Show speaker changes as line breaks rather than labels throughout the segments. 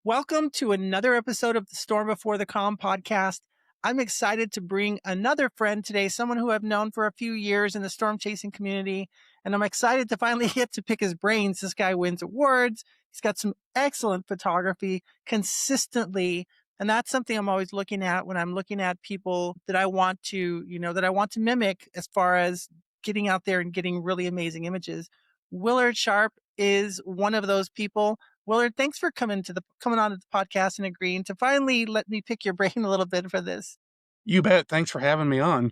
Welcome to another episode of the Storm Before the Calm podcast. I'm excited to bring another friend today, someone who I've known for a few years in the storm chasing community. And I'm excited to finally get to pick his brains. This guy wins awards. He's got some excellent photography consistently. And that's something I'm always looking at when I'm looking at people that I want to, that I want to mimic as far as getting out there and getting really amazing images. Willard Sharp is one of those people. Willard, thanks for coming on to the podcast and agreeing to finally let me pick your brain a little bit for this.
You bet. Thanks for having me on.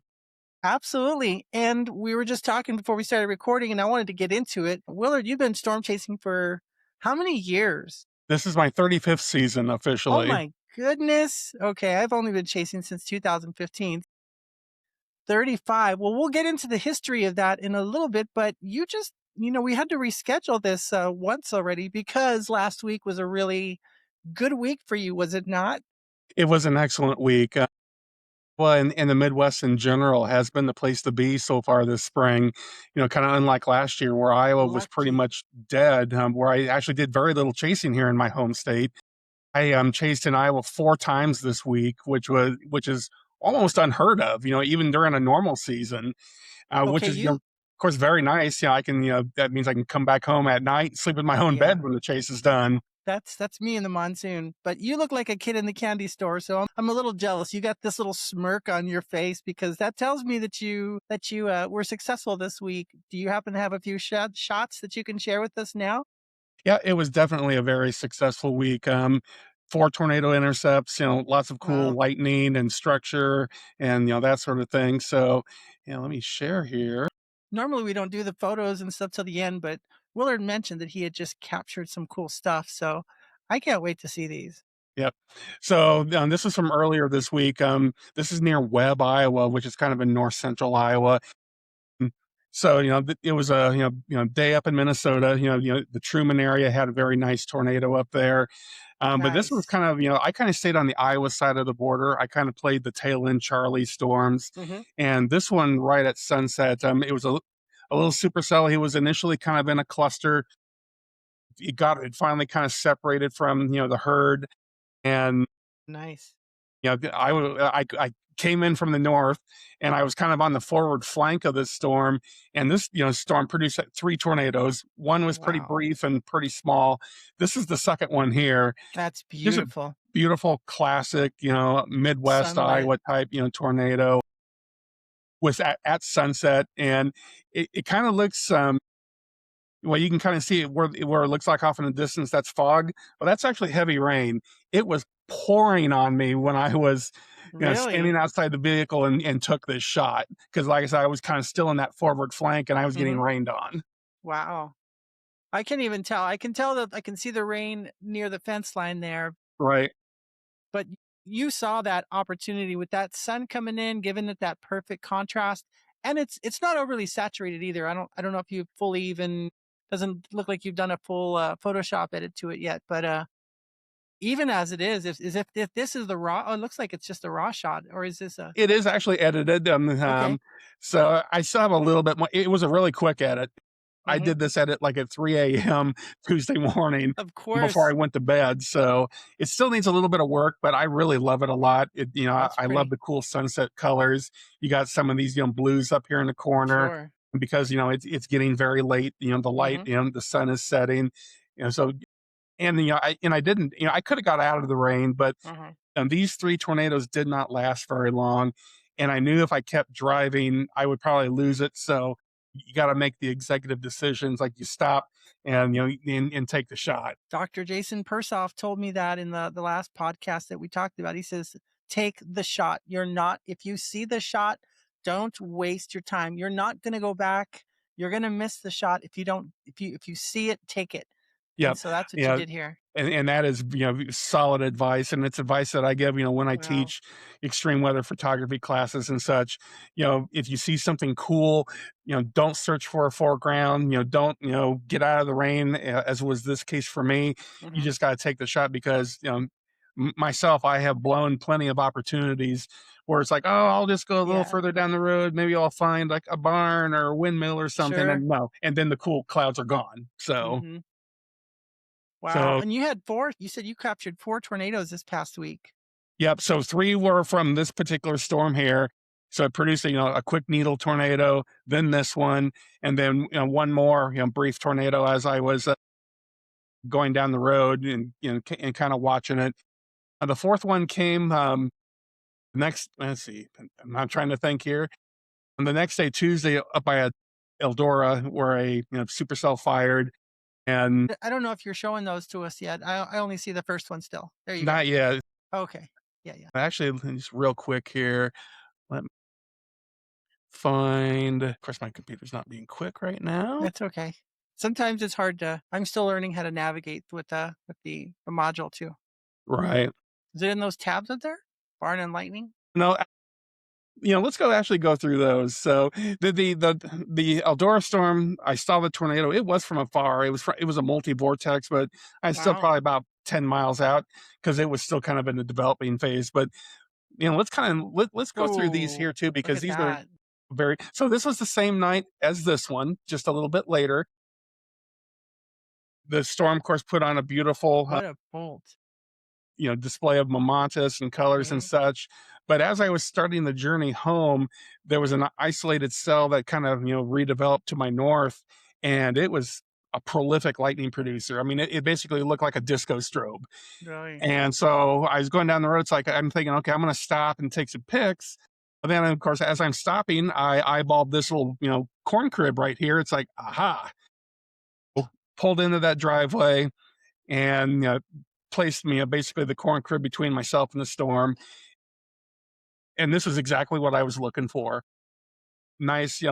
Absolutely. And we were just talking before we started recording, and I wanted to get into it. Willard, you've been storm chasing for how many years?
This is my 35th season
Oh
officially.
my goodness. Okay, I've only been chasing since 2015. 35. Well, we'll get into the history of that in a little bit, but we had to reschedule this once already because last week was a really good week for you, was it not?
It was an excellent week. Well, in the Midwest in general has been the place to be so far this spring. Kind of unlike last year where Iowa was pretty
Lucky.
much dead, where I actually did very little chasing here in my home state. I chased in Iowa 4 times this week, which is almost unheard of. Even during a normal season, which
Okay,
is of course very nice. I can that means I can come back home at night, sleep in my own
yeah,
bed when the chase is done.
that's me in the monsoon. But you look like a kid in the candy store, so I'm a little jealous. You got this little smirk on your face because that tells me that you were successful this week. Do you happen to have a few shots that you can share with us now?
Yeah, it was definitely a very successful week. 4 tornado intercepts, lots of cool
Wow.
lightning and structure and, that sort of thing. So, let me share here.
Normally we don't do the photos and stuff till the end, but Willard mentioned that he had just captured some cool stuff, so I can't wait to see these.
Yep. So, this is from earlier this week. This is near Webb, Iowa, which is kind of in north central Iowa. Mm, So, it was a day up in Minnesota. The Truman area had a very nice tornado up there. But this was
Nice.
kind of, I kind of stayed on the Iowa side of the border. I kind of played the tail end Charlie storms.
Hmm.
And this one right at sunset, it was a little supercell. He was initially kind of in a cluster. It finally kind of separated from, the herd. And,
Nice.
I came in from the north and I was kind of on the forward flank of this storm. And this, storm produced 3 tornadoes. One was pretty
Wow.
brief and pretty small. This is the second one here.
That's
Here's a
beautiful.
beautiful classic, Midwest
Sunlight.
Iowa type, tornado was at sunset. And it kind of looks, well, you can kind of see it where it looks like off in the distance, that's fog. Well, that's actually heavy rain. It was pouring on me when I was, standing
Really?
outside the vehicle and took this shot. Cause like I said, I was kind of still in that forward flank and I was getting
Hmm.
rained on.
Wow. I can't even tell. I can tell that I can see the rain near the fence line there,
Right.
but you saw that opportunity with that sun coming in, giving it that perfect contrast. And it's not overly saturated either. I don't know if you fully even doesn't look like you've done a full Photoshop edit to it yet, but even as it is, if this is the raw, oh, it looks like it's just a raw shot, or is this a
It is actually edited.
okay?
So I still have a little bit more. It was a really quick edit. I
Hmm.
did this edit like at 3 a.m. Tuesday morning
Of
before I
course,
went to bed. So it still needs a little bit of work, but I really love it a lot.
that's
I love
pretty.
the cool sunset colors. You got some of these, blues up here in the corner
Sure.
because, it's getting very late. The light,
Hmm.
the sun is setting, so, and, I didn't, I could have got out of the rain, but
Hmm.
these 3 tornadoes did not last very long, and I knew if I kept driving, I would probably lose it. So you got to make the executive decisions, like you stop and and take the shot.
Dr. Jason Persoff told me that in the last podcast that we talked about. He says, take the shot. You're not, if you see the shot, don't waste your time. You're not going to go back. You're going to miss the shot if you don't, if you see it, take it. And
Yep.
so that's what you
Yeah.
did here.
And that is, solid advice. And it's advice that I give, when I
Wow.
teach extreme weather photography classes and such. If you see something cool, don't search for a foreground, don't, get out of the rain, as was this case for me. You
Hmm.
just got to take the shot because, myself, I have blown plenty of opportunities where it's like, oh, I'll just go a little
Yeah.
further down the road. Maybe I'll find like a barn or a windmill or something.
Sure.
And no, and then the cool clouds are gone. So,
Hmm. Wow.
So,
And you had 4, you said you captured 4 tornadoes this past week.
yep. So 3 were from this particular storm here. So it produced, a quick needle tornado, then this one, and then, one more, brief tornado as I was going down the road and, and kind of watching it. The fourth one came next. Let's see. I'm trying to think here. And the next day, Tuesday, up by Eldora, where a supercell fired, and
I don't know if you're showing those to us yet. I only see the first one still. There you go.
not yet.
Okay. Yeah, yeah.
Actually, just real quick here. Let me find. Of course, my computer's not being quick right now.
That's okay. Sometimes it's hard to I'm still learning how to navigate with the module too.
Right.
Is it in those tabs up there? Barn and lightning?
No, let's go through those. So the Eldora storm, I saw the tornado. It was from afar. It was a multi vortex, but I was still
Wow.
probably about 10 miles out because it was still kind of in the developing phase. But let's go through these
Oh,
here too
look
because
at
these are
that.
very. So this was the same night as this one, just a little bit later. The storm, of course, put on a beautiful
What a bolt.
display of mimotas and colors and
Mhm.
such. But as I was starting the journey home, there was an isolated cell that kind of, redeveloped to my north, and it was a prolific lightning producer. I mean, it basically looked like a disco strobe.
Really?
And so I was going down the road. It's like I'm thinking, okay, I'm going to stop and take some pics. But then, of course, as I'm stopping, I eyeballed this little, corn crib right here. It's like, aha, pulled into that driveway and placed me basically the corn crib between myself and the storm. And this is exactly what I was looking for. Nice,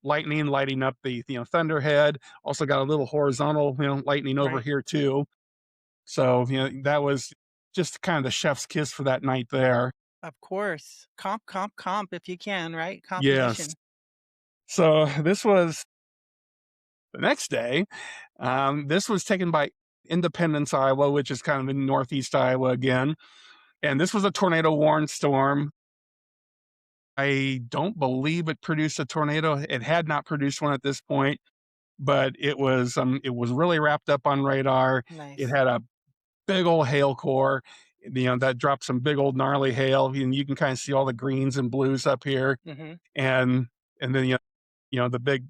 lightning lighting up the thunderhead. Also got a little horizontal, lightning over
Right.
here too. So that was just kind of the chef's kiss for that night there.
Of course. Comp, comp, comp if you can, right?
Yes.
Composition.
So this was the next day. This was taken by Independence, Iowa, which is kind of in northeast Iowa again. And this was a tornado warned storm. I don't believe it produced a tornado. It had not produced one at this point, but it was really wrapped up on radar. It
Nice.
had a big old hail core, that dropped some big old gnarly hail, and you can kind of see all the greens and blues up here,
Mhm.
and then the big,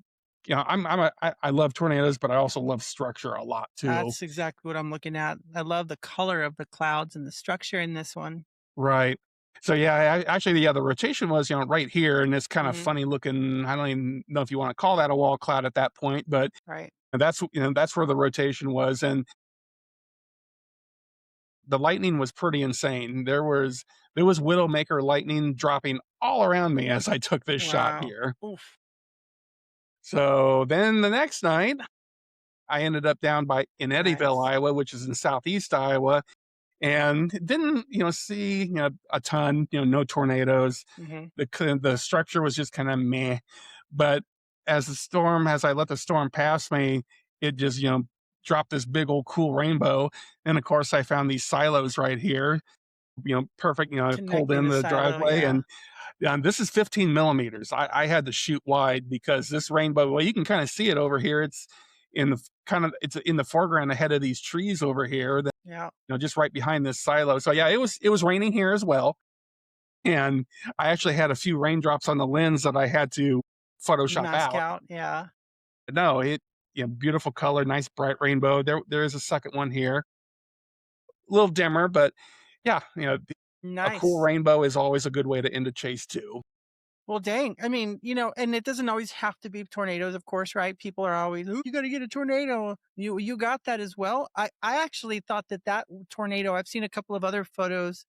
I love tornadoes, but I also love structure a lot too.
That's exactly what I'm looking at. I love the color of the clouds and the structure in this one.
Right. So yeah, actually, the rotation was right here, and it's kind of
Mhm.
funny looking. I don't even know if you want to call that a wall cloud at that point, but
Right.
that's where the rotation was, and the lightning was pretty insane. There was Widowmaker lightning dropping all around me as I took this shot
Wow.
here.
Oof.
So then the next night, I ended up down in Eddyville,
Nice.
Iowa, which is in southeast Iowa, and didn't see a ton. No tornadoes.
Mhm.
The structure was just kind of meh. But as I let the storm pass me, it just dropped this big old cool rainbow. And of course, I found these silos right here. Perfect. I pulled
Connecting
in
the
the
silo,
driveway,
yeah.
and this is 15 millimeters. I had to shoot wide because this rainbow. Well, you can kind of see it over here. It's in the foreground ahead of these trees over here. That
Yeah.
just right behind this silo. So yeah, it was raining here as well, and I actually had a few raindrops on the lens that I had to Photoshop
Mask
out.
out, yeah.
But no, beautiful color, nice bright rainbow. There is a second one here, a little dimmer, but yeah, a cool
Nice.
rainbow is always a good way to end a chase too.
Well, dang. I mean, and it doesn't always have to be tornadoes, of course, right? People are always, "Ooh, you got to get a tornado." You got that as well. I actually thought that tornado. I've seen a couple of other photos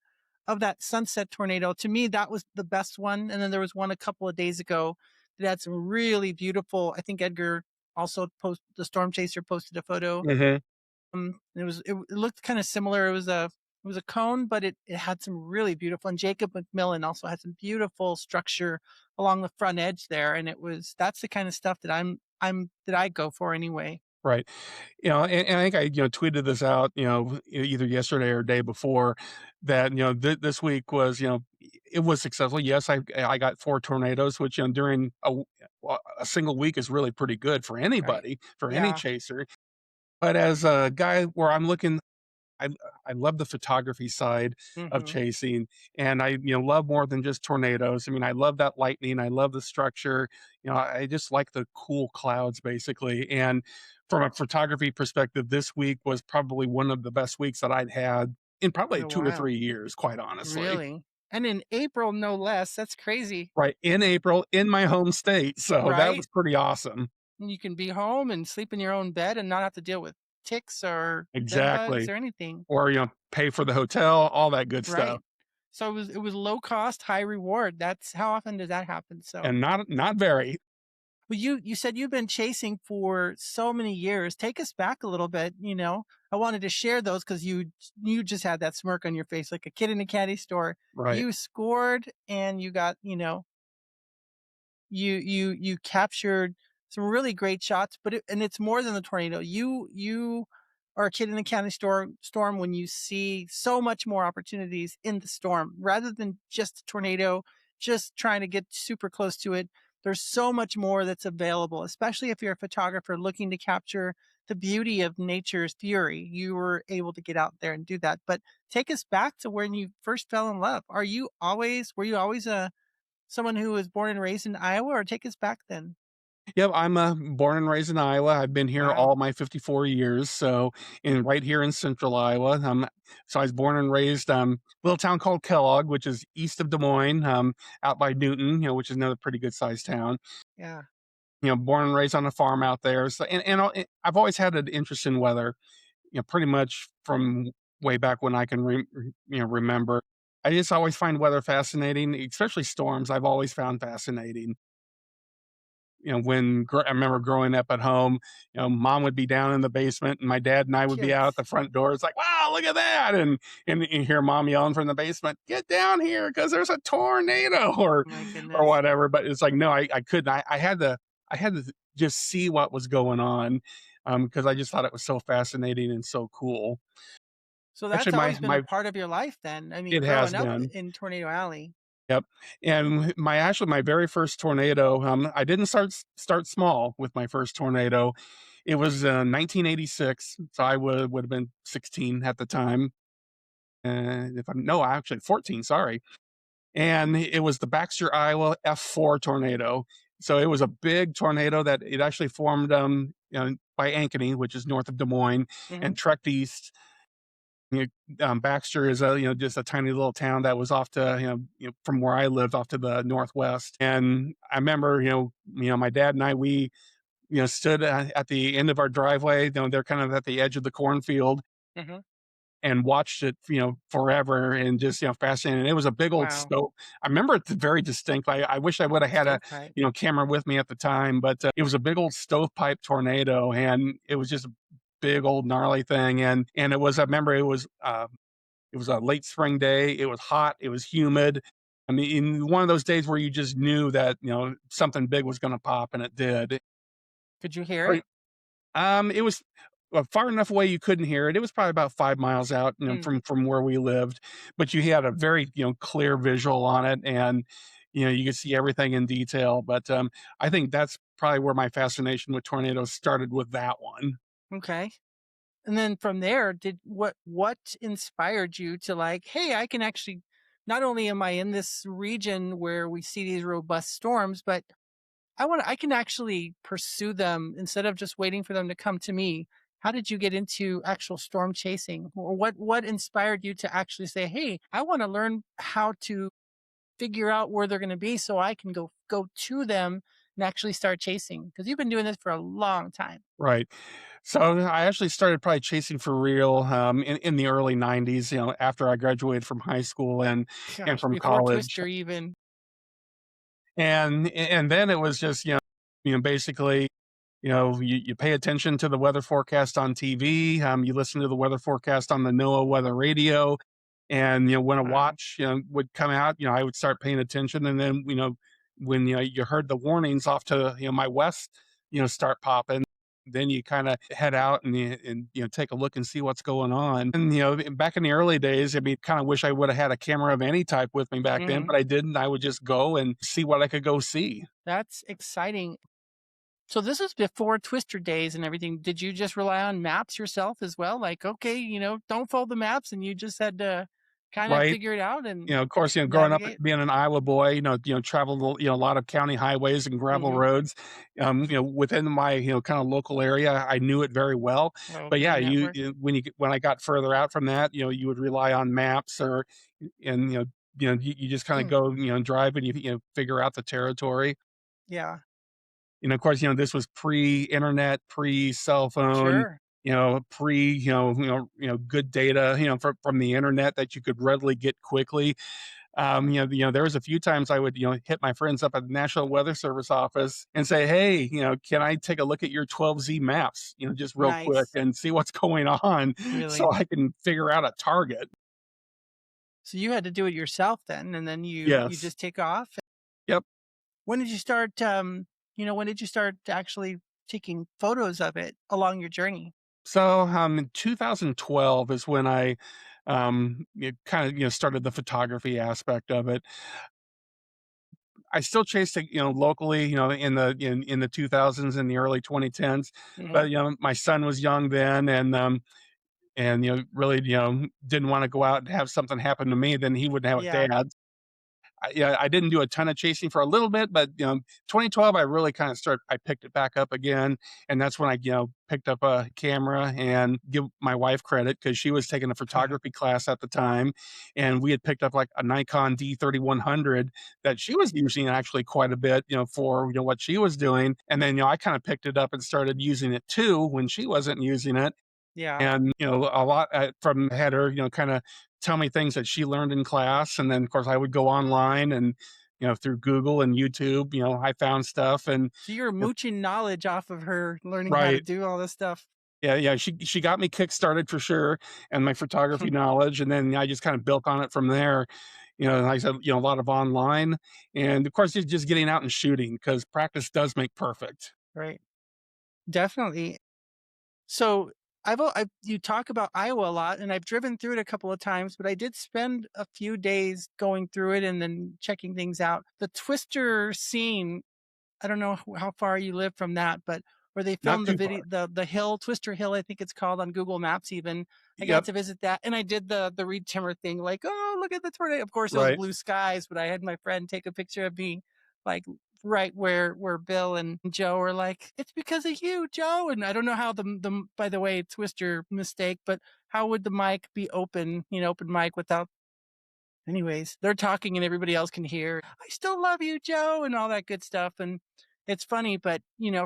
of that sunset tornado. To me, that was the best one. And then there was one a couple of days ago that had some really beautiful. I think Edgar also the storm chaser posted a photo.
Hmm.
It looked kind of similar. It was a cone, but it had some really beautiful. And Jacob McMillan also had some beautiful structure along the front edge there. And that's the kind of stuff that that I go for anyway.
Right. And I think I tweeted this out either yesterday or day before that this week was it was successful. Yes, I got 4 tornadoes, which during a single week is really pretty good for
Right.
anybody, for any
Yeah.
chaser. But as a guy where I'm looking, I I love the photography side of
Hmm.
chasing, and love more than just tornadoes. I mean, I love that lightning, I love the structure, I just like the cool clouds basically, and from a photography perspective, this week was probably one of the best weeks that I'd had in probably
Oh,
2 or
wow.
3 years, quite honestly.
Really? And in April, no less. That's crazy,
Right, in April, in my home state, so that
right?
was pretty awesome.
And you can be home and sleep in your own bed and not have to deal with ticks or bed bugs
Exactly.
or anything,
Or, pay for the hotel, all that good stuff,
right? So it was low cost, high reward. That's how often does that happen? So,
and not very.
well, you said you've been chasing for so many years. Take us back a little bit. I wanted to share those because you just had that smirk on your face like a kid in a candy store.
Right.
You scored and you got you captured some really great shots, but it's more than the tornado. You are a kid in a county storm when you see so much more opportunities in the storm rather than just a tornado, just trying to get super close to it. There's so much more that's available, especially if you're a photographer looking to capture the beauty of nature's fury. You were able to get out there and do that. But take us back to when you first fell in love. Were you always a someone who was born and raised in Iowa, or take us back then?
Yep, I'm, born and raised in Iowa. I've been here
Wow.
all my 54 years, so right here in central Iowa. So I was born and raised, little town called Kellogg, which is east of Des Moines, out by Newton, which is another pretty good sized town.
Yeah.
Born and raised on a farm out there. So I've always had an interest in weather, pretty much from way back when I can remember. I just always find weather fascinating, especially storms. I've always found fascinating. I remember growing up at home, mom would be down in the basement and my dad and I would be out at
Yes.
the front door. It's like, wow, look at that. And you hear mom yelling from the basement, get down here because there's a tornado
My
or
goodness.
whatever. But it's like, no, I couldn't. I had to just see what was going on because I just thought it was so fascinating and so cool.
So
Actually,
that's
my
always been a
my
part of your life then. I mean,
it has
growing up
been.
in Tornado Alley.
Yep, and my very first tornado, I didn't start small with my first tornado. It was, 1986, so I would have been 16 at the time, if I'm no, actually 14, sorry, and it was the Baxter, Iowa F4 tornado. So it was a big tornado that it actually formed, by Ankeny, which is north of Des Moines,
Mhm.
and trekked east. You Baxter is just a tiny little town that was off to from where I lived off to the northwest. And I remember my dad and I stood at the end of our driveway. They're kind of at the edge of the cornfield
Mhm.
and watched it forever and just fascinating. And it was a big old
Wow.
stove. I remember it very distinct. I wish I would have had a
Stovepipe.
camera with me at the time, but it was a big old stovepipe tornado, and it was just a big old gnarly thing. And it was I remember it was a late spring day. It was hot. It was humid. I mean, in one of those days where you just knew that something big was going to pop, and it did.
Could you hear
Right.
it?
It was far enough away you couldn't hear it. It was probably about 5 miles out,
Mm.
from where we lived, but you had a very clear visual on it, and you could see everything in detail. But I think that's probably where my fascination with tornadoes started with that one.
Okay. And then from there, did what inspired you to like, hey, I can actually not only am I in this region where we see these robust storms, but I can actually pursue them instead of just waiting for them to come to me. How did you get into actual storm chasing? Or what inspired you to actually say, "Hey, I want to learn how to figure out where they're going to be so I can go to them and actually start chasing?" Because you've been doing this for a long time.
Right. So I actually started probably chasing for real in the early '90s. After I graduated from high school and
Gosh,
from
before
college,
Twister even.
and then it was just basically you pay attention to the weather forecast on TV. You listen to the weather forecast on the NOAA weather radio, and when a
Wow.
watch would come out, I would start paying attention, and then when you heard the warnings off to my west, start popping. Then you kind of head out and take a look and see what's going on. And back in the early days, I mean, kind of wish I would have had a camera of any type with me back then,
Mhm.
but I didn't. I would just go and see what I could go see.
That's exciting. So this is before Twister days and everything. Did you just rely on maps yourself as well? Like, okay, don't fold the maps, and you just had to kind of
right?
figure it out
You
and
know, of course, growing up
navigate?
being an Iowa boy, traveled, a lot of county highways and gravel
Hmm.
roads, within my, kind of local area. I knew it very well.
Oh,
But
good
yeah,
network.
when I got further out from that, you would rely on maps and, you just kind of
Hmm.
go, and drive and figure out the territory.
Yeah,
And of course, this was pre-internet, pre-cell phone,
sure.
pre, good data, from the internet that you could readily get quickly. There was a few times I would, hit my friends up at the National Weather Service office and say, "Hey, can I take a look at your 12Z maps, just real quick
Nice.
and see what's going on
Really.
so I can figure out a target?"
So you had to do it yourself then, and then you
Yes.
just take off.
Yep.
When did you start? When did you start actually taking photos of it along your journey?
So, in 2012 is when I, kind of, started the photography aspect of it. I still chased it, locally, in the 2000s and the early 2010s,
Hmm.
but, my son was young then and, really, didn't wanna go out and have something happen to me, then he wouldn't have a
Yeah.
dad. I didn't do a ton of chasing for a little bit, but, 2012, I really kinda I picked it back up again, and that's when I, picked up a camera and give my wife credit because she was taking a photography class at the time, and we had picked up, like, a Nikon D3100 that she was using actually quite a bit, for, what she was doing, and then, I kinda picked it up and started using it too when she wasn't using it,
Yeah.
and, a lot from had her, kinda tell me things that she learned in class, and then, of course, I would go online and, through Google and YouTube, I found stuff and
So you're
uh
mooching knowledge off of her learning how to
right.
do all this stuff.
Yeah, yeah, she got me kickstarted for sure, and my photography knowledge, and then I just kinda built on it from there. Like I said, a lot of online, and, of course, just getting out and shooting because practice does make perfect.
Right. Definitely. So you talk about Iowa a lot, and I've driven through it a couple of times, but I did spend a few days going through it and then checking things out. The Twister scene, I don't know how far you live from that, but where they
Not
filmed the
too
video,
far.
the hill, Twister Hill, I think it's called on Google Maps. Even I got
Yep,
to visit that, and I did the Reed Timmer thing, like, oh, look at the tornado. Of course, it was
right.
blue skies, but I had my friend take a picture of me, like right where Bill and Joe were like, it's because of you, Joe. And I don't know how the by the way, Twister mistake, but how would the mic be open, open mic without. Anyways, they're talking and everybody else can hear, "I still love you, Joe," and all that good stuff, and it's funny, but,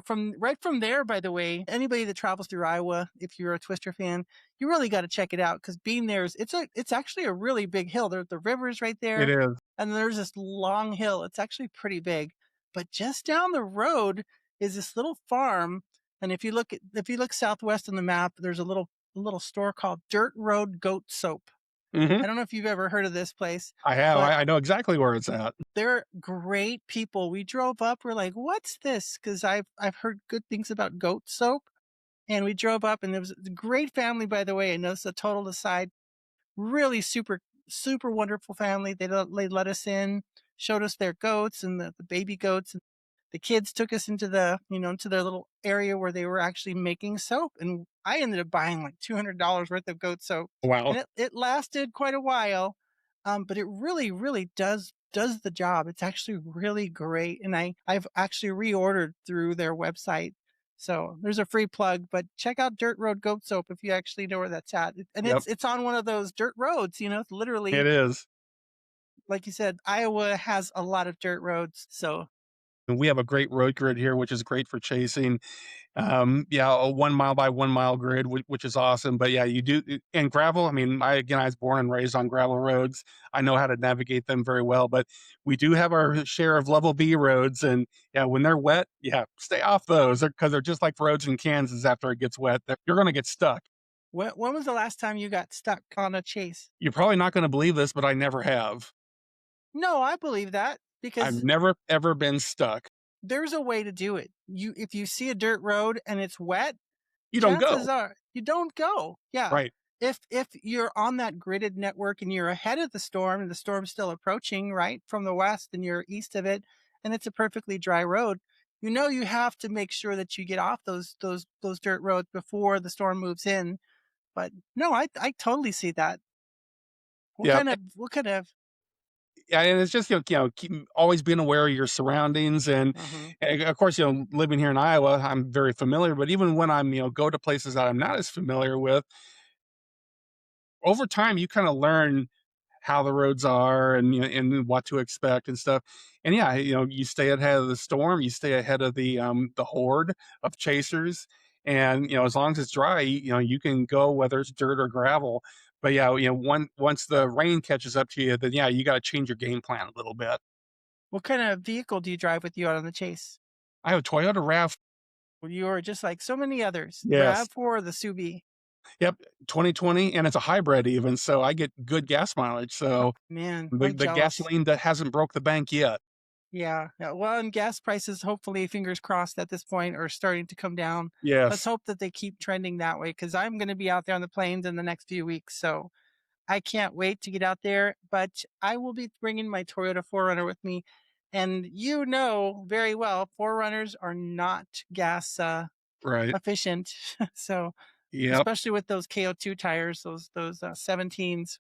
from right from there, by the way, anybody that travels through Iowa, if you're a Twister fan, you really gotta check it out because being there is it's actually a really big hill. The river's right
It
there,
is.
and there's this long hill. It's actually pretty big, but just down the road is this little farm, and if you look southwest on the map, there's a little store called Dirt Road Goat Soap.
Mhm.
I don't know if you've ever heard of this place,
I have.
but
I know exactly where it's at.
they're great people. We drove up, we're like, "What's this?" Because I've heard good things about goat soap, and we drove up, and it was a great family, by the way, and this is a total aside. Really super wonderful family. They let us in, showed us their goats and the baby goats, and the kids took us into into their little area where they were actually making soap, and I ended up buying like $200 worth of goat soap,
Wow.
and it lasted quite a while, but it really does the job. It's actually really great, and I've actually reordered through their website. So there's a free plug, but check out Dirt Road Goat Soap if you actually know where that's at. And
Yep.
it's on one of those dirt roads, it's
It
literally,
is.
like you said, Iowa has a lot of dirt roads. So
And we have a great road grid here, which is great for chasing. Yeah, a 1 mile by 1 mile grid, which is awesome. But yeah, you do and gravel. I mean, I was born and raised on gravel roads. I know how to navigate them very well. But we do have our share of level B roads, and yeah, when they're wet, yeah, stay off those because they're just like roads in Kansas. After it gets wet, you're going to get stuck.
when was the last time you got stuck on a chase?
You're probably not going to believe this, but I never have.
No, I believe that
I've
because
never ever been stuck.
there's a way to do it. If you see a dirt road and it's wet,
You don't
chances
go
are you don't go. Yeah.
right.
If you're on that gridded network and you're ahead of the storm and the storm's still approaching, right, from the west and you're east of it, and it's a perfectly dry road, you have to make sure that you get off those dirt roads before the storm moves in. But no, I totally see that.
Yeah,
What kind of
yeah, and it's just keep always being aware of your surroundings,
mhm.
and of course, living here in Iowa, I'm very familiar. But even when I'm go to places that I'm not as familiar with, over time you kind of learn how the roads are and and what to expect and stuff. And yeah, you stay ahead of the storm, you stay ahead of the horde of chasers. And as long as it's dry, you can go whether it's dirt or gravel. But yeah, once the rain catches up to you, then yeah, you got to change your game plan a little bit.
What kind of vehicle do you drive with you out on the chase?
I have a Toyota Rav.
Well, you are just like so many others.
Yes.
RAV4 or the Subi.
Yep. 2020, and it's a hybrid even, so I get good gas mileage.
Oh,
So
man,
the
I'm
the
jealous.
gasoline that hasn't broke the bank yet.
Yeah, yeah. Well, and gas prices, hopefully, fingers crossed at this point, are starting to come down. Let's
Yes.
hope that they keep trending that way because I'm going to be out there on the plains in the next few weeks. So I can't wait to get out there. But I will be bringing my Toyota 4Runner with me. And you know very well, 4Runners are not gas
Right.
efficient. So,
Yep.
especially with those KO2 tires, those 17s.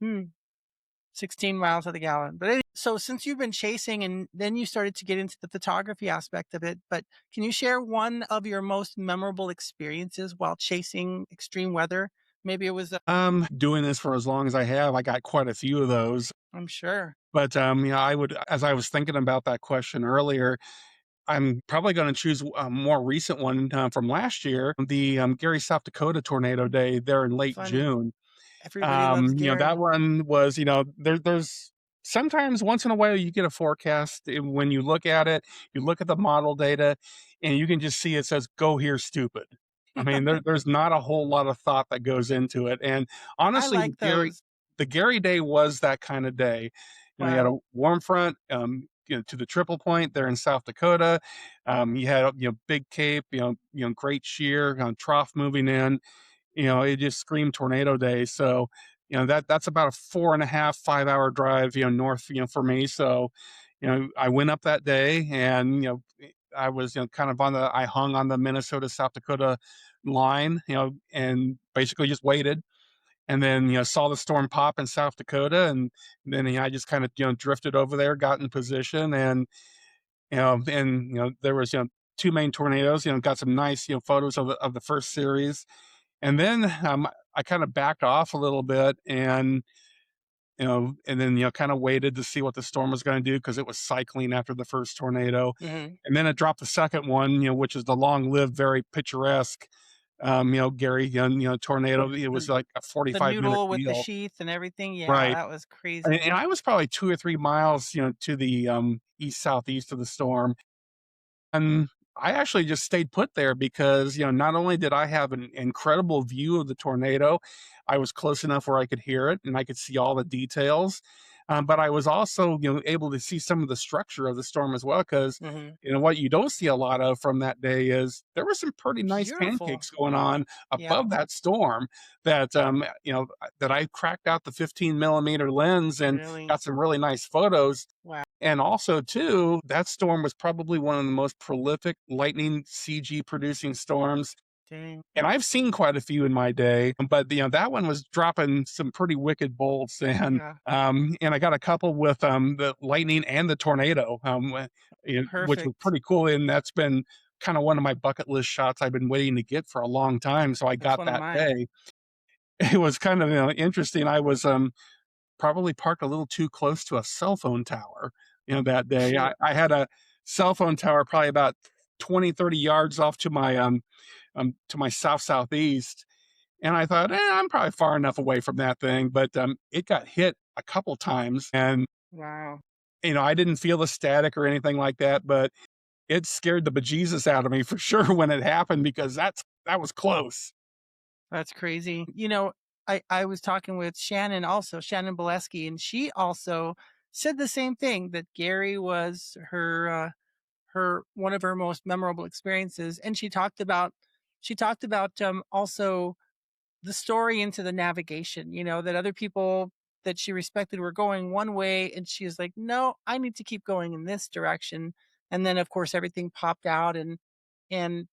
16 miles to the gallon. But so since you've been chasing and then you started to get into the photography aspect of it, but can you share one of your most memorable experiences while chasing extreme weather? Maybe it was,
Doing this for as long as I have, I got quite a few of those.
I'm sure,
But, I would, as I was thinking about that question earlier, I'm probably gonna choose a more recent one, from last year, the, Gary, South Dakota tornado day there in late
funny.
June.
Everybody loves
That
Gary.
one was, there's sometimes once in a while you get a forecast, and when you look at it, you look at the model data, and you can just see it says, "Go here, stupid." I mean, there's not a whole lot of thought that goes into it. And
I
honestly,
like those.
The Gary day was that kind of day. You had a
Wow.
warm front, to the triple point there in South Dakota. You had, Big Cape, Great Shear, trough moving in. It just screamed tornado day. So, that's about a 4.5, 5 hour drive, north, for me. So, I went up that day, and, I was, kind of I hung on the Minnesota, South Dakota line, and basically just waited. And then, saw the storm pop in South Dakota. And then I just kind of, drifted over there, got in position. And there was, two main tornadoes, got some nice, photos of the first series. And then, I kinda backed off a little bit, and then, kinda waited to see what the storm was gonna do because it was cycling after the first tornado.
Hmm.
And then it dropped the second one, which is the long-lived, very picturesque, Gary, tornado. It was
The,
like a
the
45-minute
noodle with the
deal.
sheath and everything. Yeah,
Right.
that was
And
crazy.
I was probably 2 or 3 miles, to the, east southeast of the storm. And I actually just stayed put there because, not only did I have an incredible view of the tornado, I was close enough where I could hear it and I could see all the details. But I was also, able to see some of the structure of the storm as well. Because,
Hmm.
what you don't see a lot of from that day is there were some pretty nice
Beautiful.
pancakes going on
Yeah,
above that storm that, that I cracked out the 15 millimeter lens and
really.
got some really nice photos.
Wow.
And also too, that storm was probably one of the most prolific lightning CG producing storms,
Dang.
and I've seen quite a few in my day, but, that one was dropping some pretty wicked bolts.
Yeah.
And I got a couple with, the lightning and the tornado, which was
Perfect.
pretty cool, and that's been kinda one of my bucket list shots I've been waiting to get for a long time, so I
That's
got
one of
that
mine.
day. It was kind of, interesting. I was, probably parked a little too close to a cell phone tower, that day. I
Shoot.
I had a cell phone tower probably about 20, 30 yards off to my southeast, and I thought, I'm probably far enough away from that thing. But, it got hit a couple times, and,
Wow.
I didn't feel the static or anything like that, but it scared the bejesus out of me for sure when it happened because that was close.
That's crazy. I was talking with Shannon also, Shannon Bolesky, and she also said the same thing that Gary was her one of her most memorable experiences. And she talked about also the story into the navigation, that other people that she respected were going one way and she was like, no, I need to keep going in this direction. and then of course everything popped out, and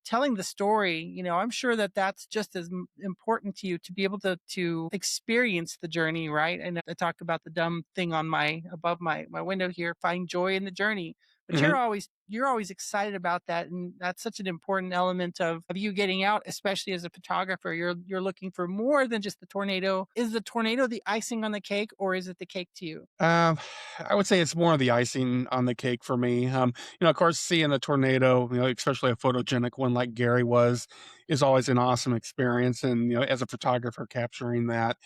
telling the story, I'm sure that that's just as important to you to be able to experience the journey, right? And I talk about the dumb thing on my above my window here, find joy in the journey. But
Mhm.
you're always excited about that, and that's such an important element of you getting out, especially as a photographer. You're looking for more than just the tornado. Is the tornado the icing on the cake, or is it the cake to you?
Um, I would say it's more of the icing on the cake for me. Of course, seeing a tornado, especially a photogenic one like Gary was, is always an awesome experience. And as a photographer, capturing that.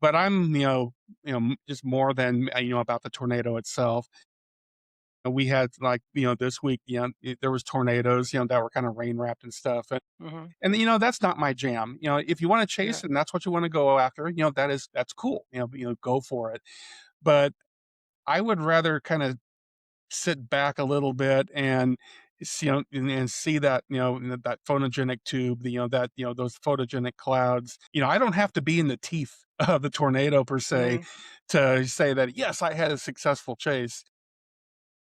But I'm, just more than about the tornado itself. We had like this week, there was tornadoes, that were kind of rain wrapped and stuff,
Hmm.
and that's not my jam. If you want to
Yeah.
chase it and that's what you want to go after, that's cool. Go for it. But I would rather kind of sit back a little bit and and see that that photogenic tube, that those photogenic clouds. I don't have to be in the teeth of the tornado per se
Hmm.
to say that yes, I had a successful chase.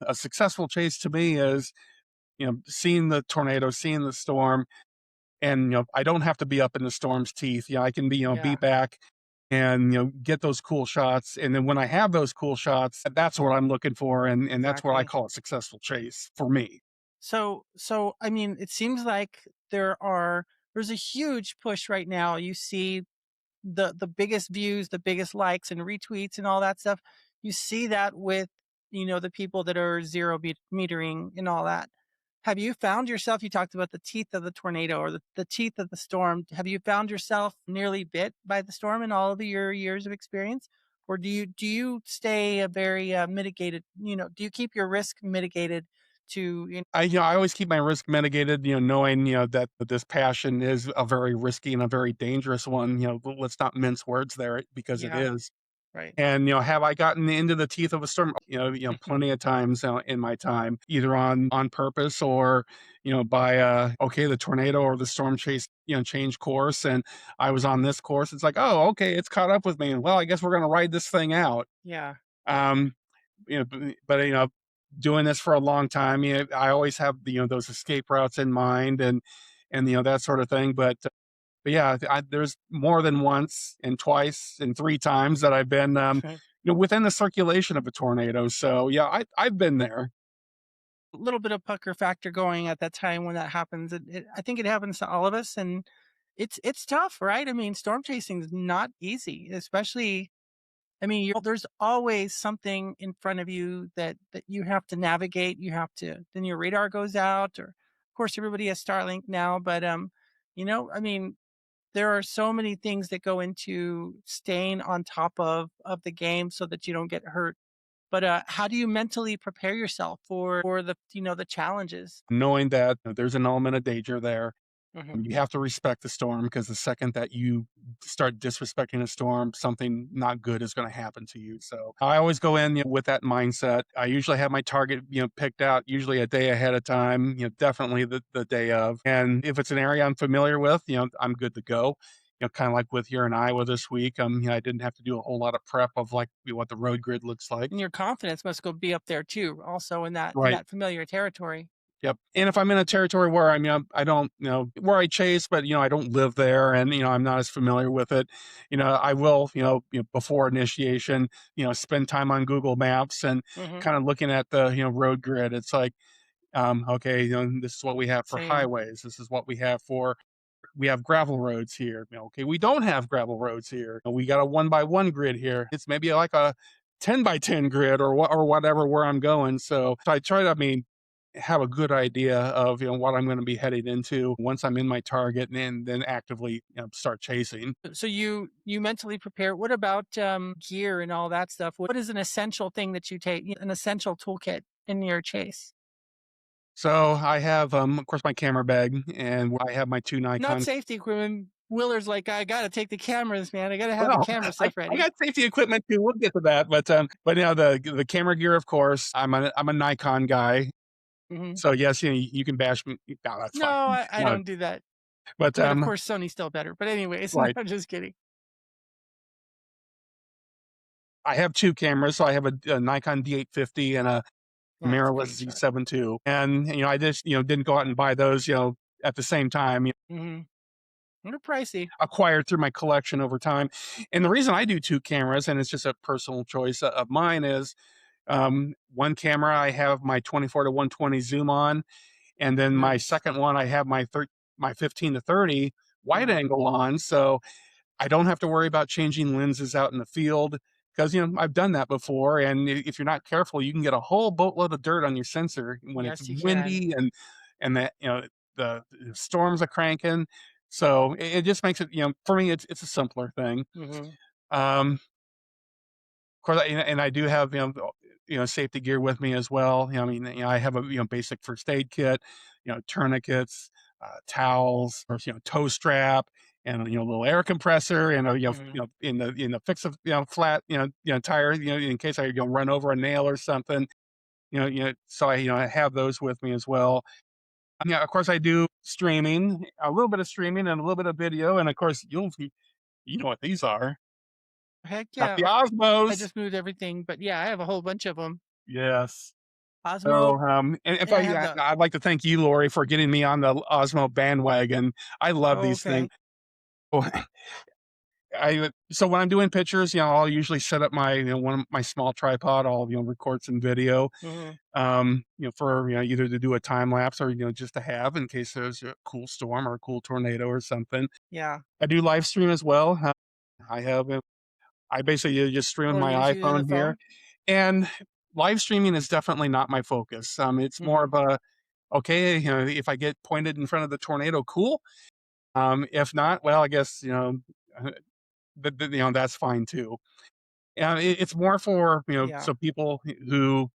A successful chase to me is seeing the tornado, seeing the storm, and I don't have to be up in the storm's teeth. I can be
Yeah.
back and get those cool shots. And then when I have those cool shots, that's what I'm looking for, and that's what I
Exactly.
call a successful chase for me.
So I mean, it seems like there's a huge push right now. You see the biggest views, the biggest likes and retweets and all that stuff. You see that with, the people that are metering and all that. Have you found yourself, you talked about the teeth of the tornado or the teeth of the storm. Have you found yourself nearly bit by the storm in all of your years of experience? Or do you stay a very mitigated, do you keep your risk mitigated to,
I always keep my risk mitigated, knowing that this passion is a very risky and a very dangerous one. Let's not mince words there because it
yeah,
is.
right.
And, have I gotten into the teeth of a storm? Plenty of times in my time, either on purpose or, by okay, the tornado or the storm chase, changed course, and I was on this course. It's like, oh, okay, it's caught up with me. Well, I guess we're gonna ride this thing out.
Yeah.
Um, but doing this for a long time, I always have those escape routes in mind and that sort of thing. But yeah, there's more than once and twice and 3 times that I've been, within the circulation of a tornado. So, yeah, I've been there.
Little bit of pucker factor going at that time when that happens. I think it happens to all of us, and it's tough, right? I mean, storm chasing is not easy, especially. I mean, there's always something in front of you that you have to navigate. You have to. Then your radar goes out, or of course, everybody has Starlink now. But I mean, there are so many things that go into staying on top of the game so that you don't get hurt. But how do you mentally prepare yourself for the challenges?
Knowing that there's an element of danger there.
Mhm.
You have to respect the storm because the second that you start disrespecting a storm, something not good is going to happen to you. So I always go in with that mindset. I usually have my target, picked out usually a day ahead of time, definitely the day of. And if it's an area I'm familiar with, I'm good to go. Kind of like with here in Iowa this week, I didn't have to do a whole lot of prep of like what the road grid looks like.
And your confidence must go be up there too, also in that
Right.
familiar territory.
Yep, and if I'm in a territory where I don't, where I chase, but, I don't live there and, I'm not as familiar with it, I will, before initiation, spend time on Google Maps and
Mhm.
kinda looking at the, road grid. It's like, okay, this is what we have for
Same.
highways. This is what we have gravel roads here. Okay, we don't have gravel roads here. We got a 1 by 1 grid here. It's maybe like a 10 by 10 grid or whatever where I'm going. So I try to, have a good idea of what I'm going to be heading into once I'm in my target, and then actively start chasing.
So you mentally prepare. What about gear and all that stuff? What is an essential thing that you take, an essential toolkit in your chase?
So I have, of course, my camera bag, and I have my two
Not
Nikon.
safety equipment. Willer's like, I gotta take the cameras, man. I gotta have the
Well,
camera
I,
stuff
I
ready.
got safety equipment too. We'll get to that, but the camera gear, of course. I'm a Nikon guy,
Hmm.
so yes, you can bash me. No, that's
No,
fine.
I
No,
don't do that.
but
But of course, Sony's still better. But anyways,
right.
I'm just kidding.
I have two cameras, so I have a Nikon D850 and a
Yeah, it's a
mirrorless
great shot.
Z7 II, and I just didn't go out and buy those at the same time.
Mhm. They're pricey.
Acquired through my collection over time, and the reason I do two cameras, and it's just a personal choice of mine, is one camera I have my 24 to 120 zoom on, and then my
Nice.
second one I have my 15 to 30 wide
Mhm.
angle on, so I don't have to worry about changing lenses out in the field because I've done that before, and if you're not careful, you can get a whole boatload of dirt on your sensor when it's
Yes, you can.
windy and that the storms are cranking. So it just makes it for me it's a simpler thing.
Mhm.
Um, of course, and I do have safety gear with me as well. I mean, I have a basic first aid kit, tourniquets, towels, or toe strap, and a little air compressor, and
Mhm.
in the fix of flat tire, in case I run over a nail or something. So I have those with me as well. Yeah, of course I do streaming, a little bit of streaming and a little bit of video, and of course you know what these are.
Heck
Got
yeah.
the
I
Osmos.
just moved everything, but yeah, I have a whole bunch of them.
Yes.
Osmo,
So, and if
and I have the
I'd like to thank you, Lori, for getting me on the Osmo bandwagon. I love
oh,
these things.
okay.
Oh, so when I'm doing pictures, I'll usually set up my one of my small tripod. I'll record some video,
Mhm.
for either to do a time lapse or just to have in case there's a cool storm or a cool tornado or something.
Yeah.
I do live stream as well. I have I basically just stream with
Or you're
my
just using the
iPhone here,
phone?
and live streaming is definitely not my focus. It's more of
Mhm.
a okay, if I get pointed in front of the tornado, cool. If not, well, I guess uh, that's fine too. And it's more for
Yeah.
so people who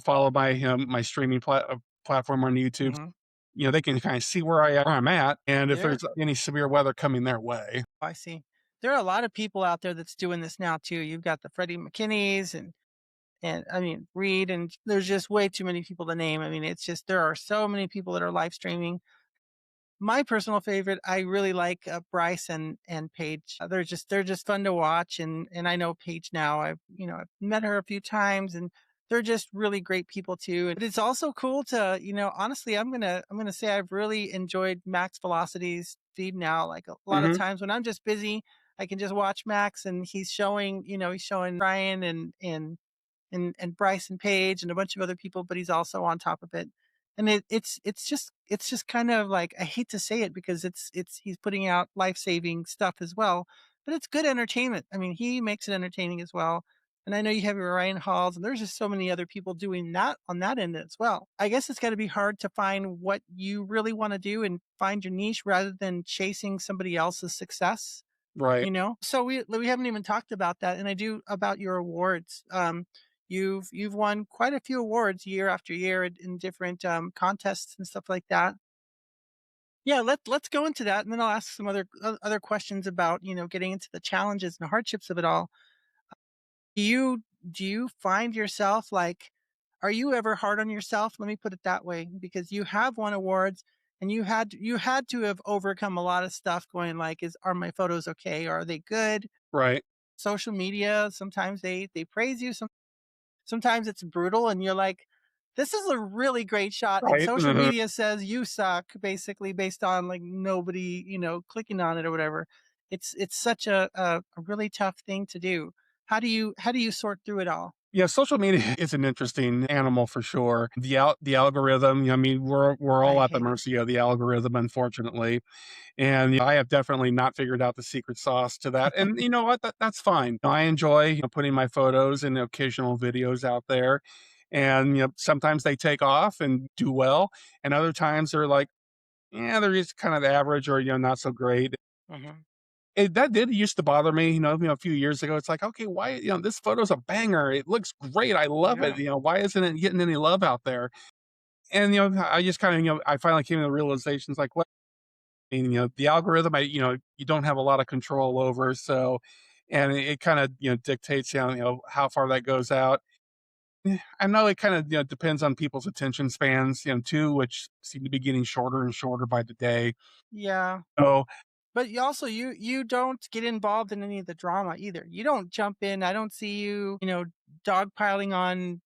follow my streaming platform on YouTube.
Mhm.
They can kind of see where I'm at, and if
There
there's any severe weather coming their way.
I see. There are a lot of people out there that's doing this now too. You've got the Freddie McKinneys and I mean Reed, and there's just way too many people to name. I mean, it's just there are so many people that are live streaming. My personal favorite, I really like Bryce and Paige. They're just fun to watch, and I know Paige now. I've met her a few times, and they're just really great people too. But it's also cool to honestly, I'm gonna say I've really enjoyed Max Velocity's feed now. Like a lot of
Hmm.
times when I'm just busy, I can just watch Max, and he's showing Ryan and Bryce and Paige and a bunch of other people, but he's also on top of it. And it's just kind of like I hate to say it because it's he's putting out life saving stuff as well, but it's good entertainment. I mean, he makes it entertaining as well. And I know you have your Ryan Halls, and there's just so many other people doing that on that end as well. I guess it's got to be hard to find what you really want to do and find your niche rather than chasing somebody else's success.
Right.
So we haven't even talked about that, and I do about your awards. You've won quite a few awards year after year in different contests and stuff like that. Yeah, let's go into that, and then I'll ask some other questions about getting into the challenges and hardships of it all. Do you find yourself like, are you ever hard on yourself? Let me put it that way, because you have won awards and you had to have overcome a lot of stuff going like, are my photos okay? Are they good?
Right.
Social media, sometimes they praise you, sometimes it's brutal and you're like, this is a really great shot. And
Right.
social
Mhm.
media says you suck, basically based on like nobody, clicking on it or whatever. It's such a really tough thing to do. How do you sort through it all?
Yeah, social media is an interesting animal for sure. The algorithm, I mean, we're
I
all at the
hate it.
mercy of the algorithm, unfortunately. And I have definitely not figured out the secret sauce to that. And you know what? That's fine. I enjoy putting my photos and occasional videos out there. And sometimes they take off and do well, and other times they're like, yeah, they're just kind of average or not so great.
Hmm.
That did used to bother me, a few years ago. It's like, okay, why, this photo's a banger. It looks great. I love it.
Yeah.
Why isn't it getting any love out there? And I just kind of, I finally came to the realizations like, what, I mean, the algorithm, you don't have a lot of control over. So, and it kind of, dictates, how far that goes out. I know it kind of, depends on people's attention spans, too, which seem to be getting shorter and shorter by the day.
Yeah.
So,
But you don't get involved in any of the drama either. You don't jump in. I don't see you, dogpiling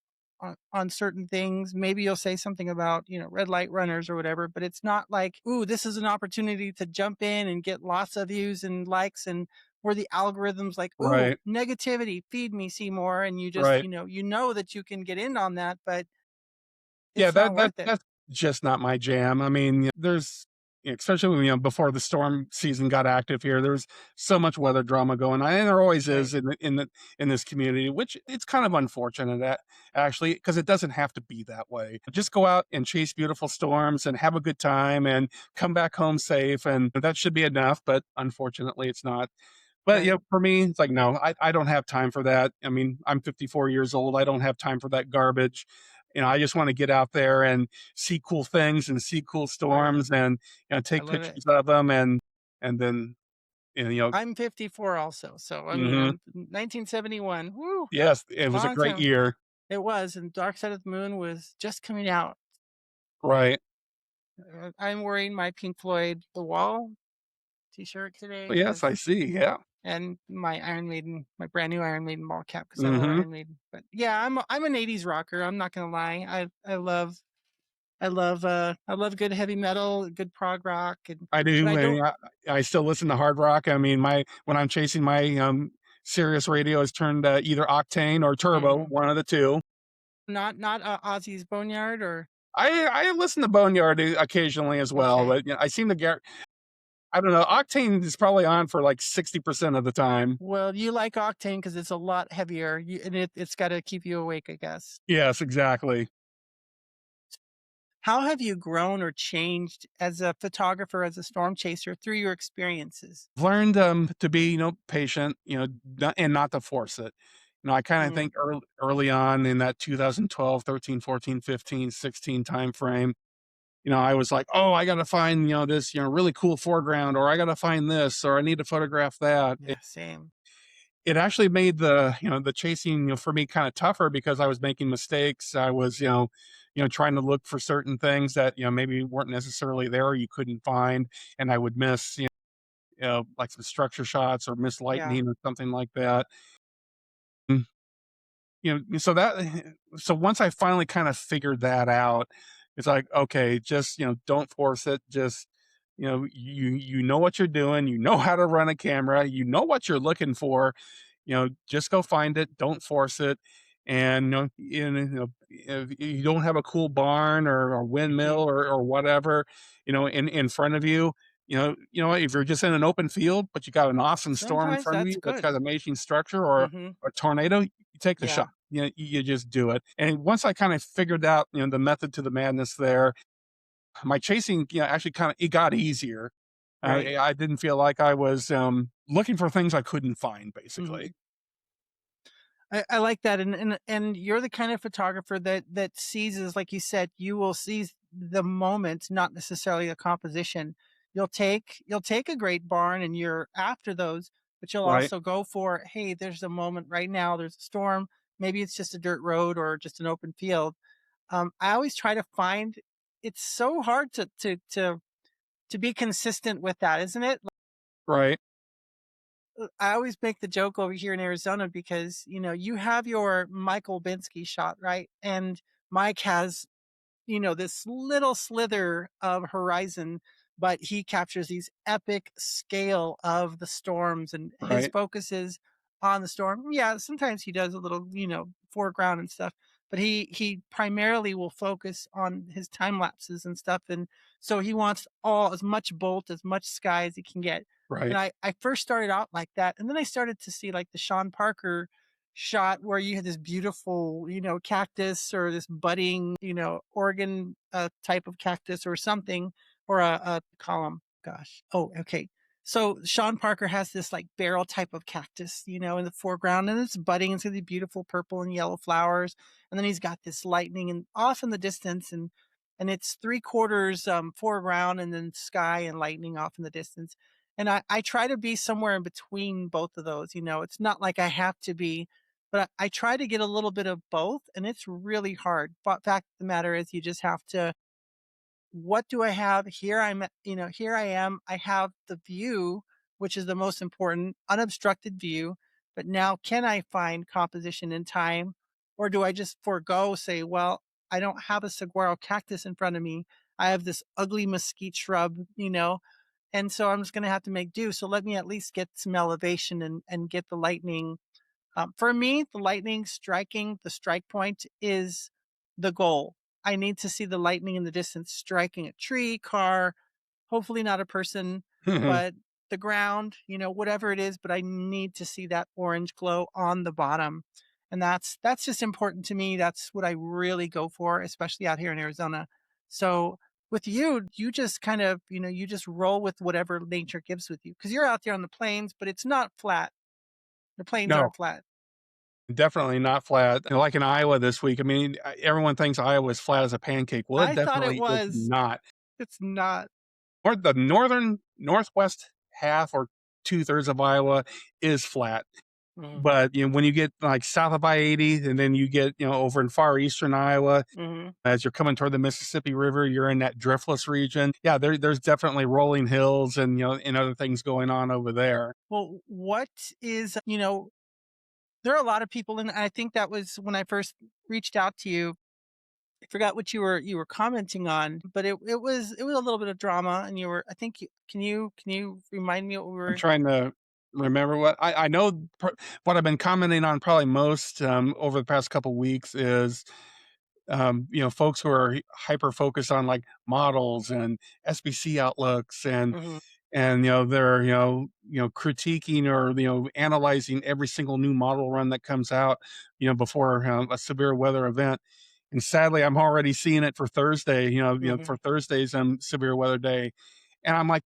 on certain things. Maybe you'll say something about, red light runners or whatever, but it's not like, ooh, this is an opportunity to jump in and get lots of views and likes, and where the algorithm's like, ooh,
right,
negativity, feed me, see more. And you just,
right.
that you can get in on that, but
Yeah,
it's not worth it.
that's just not my jam. I mean, there's especially when, before the storm season got active here, there's so much weather drama going on, and there always
Right.
is in this community, which it's kind of unfortunate that actually because it doesn't have to be that way. Just go out and chase beautiful storms and have a good time and come back home safe, and that should be enough. But unfortunately, it's not. But,
Right.
for me, it's like, no, I don't have time for that. I mean, I'm 54 years old. I don't have time for that garbage. I just want to get out there and see cool things and see cool
Right.
storms and,
I
take
love it.
pictures of them and then,
I'm 54 also. So, I mean,
mhm.
I'm 1971. Woo,
Yes, it was a
long
great
time.
year.
It was. And Dark Side of the Moon was just coming out.
Right.
I'm wearing my Pink Floyd The Wall t-shirt today
Well, yes, I
because,
see. Yeah.
and my Iron Maiden, my brand new Iron Maiden ball cap because I love
Mhm.
Iron Maiden. But yeah, I'm an 80s rocker. I'm not gonna lie. I love good heavy metal, good prog rock, and
I
but
do,
I don't,
and I still listen to hard rock. I mean, my when I'm chasing my, Sirius radio is turned, either octane or turbo,
mhm.
one of the 2.
Not Ozzy's Boneyard or
I listen to Boneyard occasionally as well,
okay.
but, I seem to get I don't know, Octane is probably on for, like, 60% of the time.
Well, you like Octane because it's a lot heavier. And it's got to keep you awake, I guess.
Yes, exactly.
How have you grown or changed as a photographer, as a storm chaser through your experiences?
I've learned, to be, patient, not and not to force it. I kinda
Mm,
think early on in that 2012, 13, 14, 15, 16 timeframe, I was like, "Oh, I gotta find, this, really cool foreground, or I gotta find this, or I need to photograph that."
yeah, same.
It actually made the chasing, for me kinda tougher because I was making mistakes. I was, trying to look for certain things that, maybe weren't necessarily there or you couldn't find, and I would miss, like some structure shots or miss
Yeah,
lightning or something like that. Mm, so that so once I finally kind of figured that out, it's like, okay, just, don't force it. Just, you know what you're doing, you know how to run a camera, you know what you're looking for, just go find it, don't force it. And if you don't have a cool barn or a windmill
mhm.
or whatever, in front of you, if you're just in an open field, but you got an awesome storm in
Sometimes
front of
that's
you that's got
good.
an amazing structure or
Mhm.
a tornado, you take the
Yeah,
shot. You just do it. And once I kind of figured out, the method to the madness there, my chasing, actually kind of it got easier.
right.
I didn't feel like I was looking for things I couldn't find,
Mhm.
basically.
I like that, and you're the kind of photographer that seizes, like you said, you will seize the moment, not necessarily the composition. You'll take a great barn, and you're after those, but you'll
Right,
also go for, hey, there's a moment right now. There's a storm. Maybe it's just a dirt road or just an open field. I always try to find. It's so hard to be consistent with that, isn't it?
right,
I always make the joke over here in Arizona because, you have your Michael Binsky shot, right? And Mike has, this little slither of horizon, but he captures these epic scale of the storms, and his
right,
focus is on the storm. Yeah, sometimes he does a little, foreground and stuff, but he primarily will focus on his time lapses and stuff. And so he wants all as much bolt, as much sky as he can get. And
right,
I first started out like that, and then I started to see like the Sean Parker shot where you had this beautiful, cactus, or this budding, Oregon type of cactus or something, or a column. Gosh. Oh, okay. So Sean Parker has this like barrel type of cactus, in the foreground, and it's budding. It's got these beautiful purple and yellow flowers, and then he's got this lightning and off in the distance, and it's three quarters foreground, and then sky and lightning off in the distance. And I try to be somewhere in between both of those. It's not like I have to be, but I try to get a little bit of both, and it's really hard. But fact of the matter is, you just have to. What do I have here? Here I am. I have the view, which is the most important, unobstructed view. But now, can I find composition in time? Or do I just forego, say, well, I don't have a saguaro cactus in front of me. I have this ugly mesquite shrub, and so I'm just going to have to make do. So let me at least get some elevation and get the lightning. For me, the lightning striking the strike point is the goal. I need to see the lightning in the distance striking a tree, car, hopefully not a person, but the ground, whatever it is, but I need to see that orange glow on the bottom. And that's just important to me. That's what I really go for, especially out here in Arizona. So with you, you just kind of, you just roll with whatever nature gives with you because you're out there on the plains, but it's not flat. The plains
No,
aren't flat.
definitely not flat. Like in Iowa this week, I mean, everyone thinks Iowa is flat as a pancake. Well, it
I thought it
definitely is
was.
not.
It's not.
Or the northern northwest half or 2/3 of Iowa is flat.
Mhm,
But, when you get, like, south of I-80 and then you get, over in far eastern Iowa,
mhm.
as you're coming toward the Mississippi River, you're in that driftless region. Yeah, there's definitely rolling hills and, and other things going on over there.
Well, what is, there are a lot of people, and I think that was when I first reached out to you. I forgot what you were commenting on, but it was a little bit of drama, and you were, I think, can you remind me what we
I'm
were?
trying to remember what I know what I've been commenting on probably most, over the past couple weeks is, folks who are hyper focused on like models and SBC outlooks
Mhm,
and they're critiquing or analyzing every single new model run that comes out before a severe weather event. And sadly, I'm already seeing it for Thursday.
mhm.
For Thursday's severe weather day, and I'm like,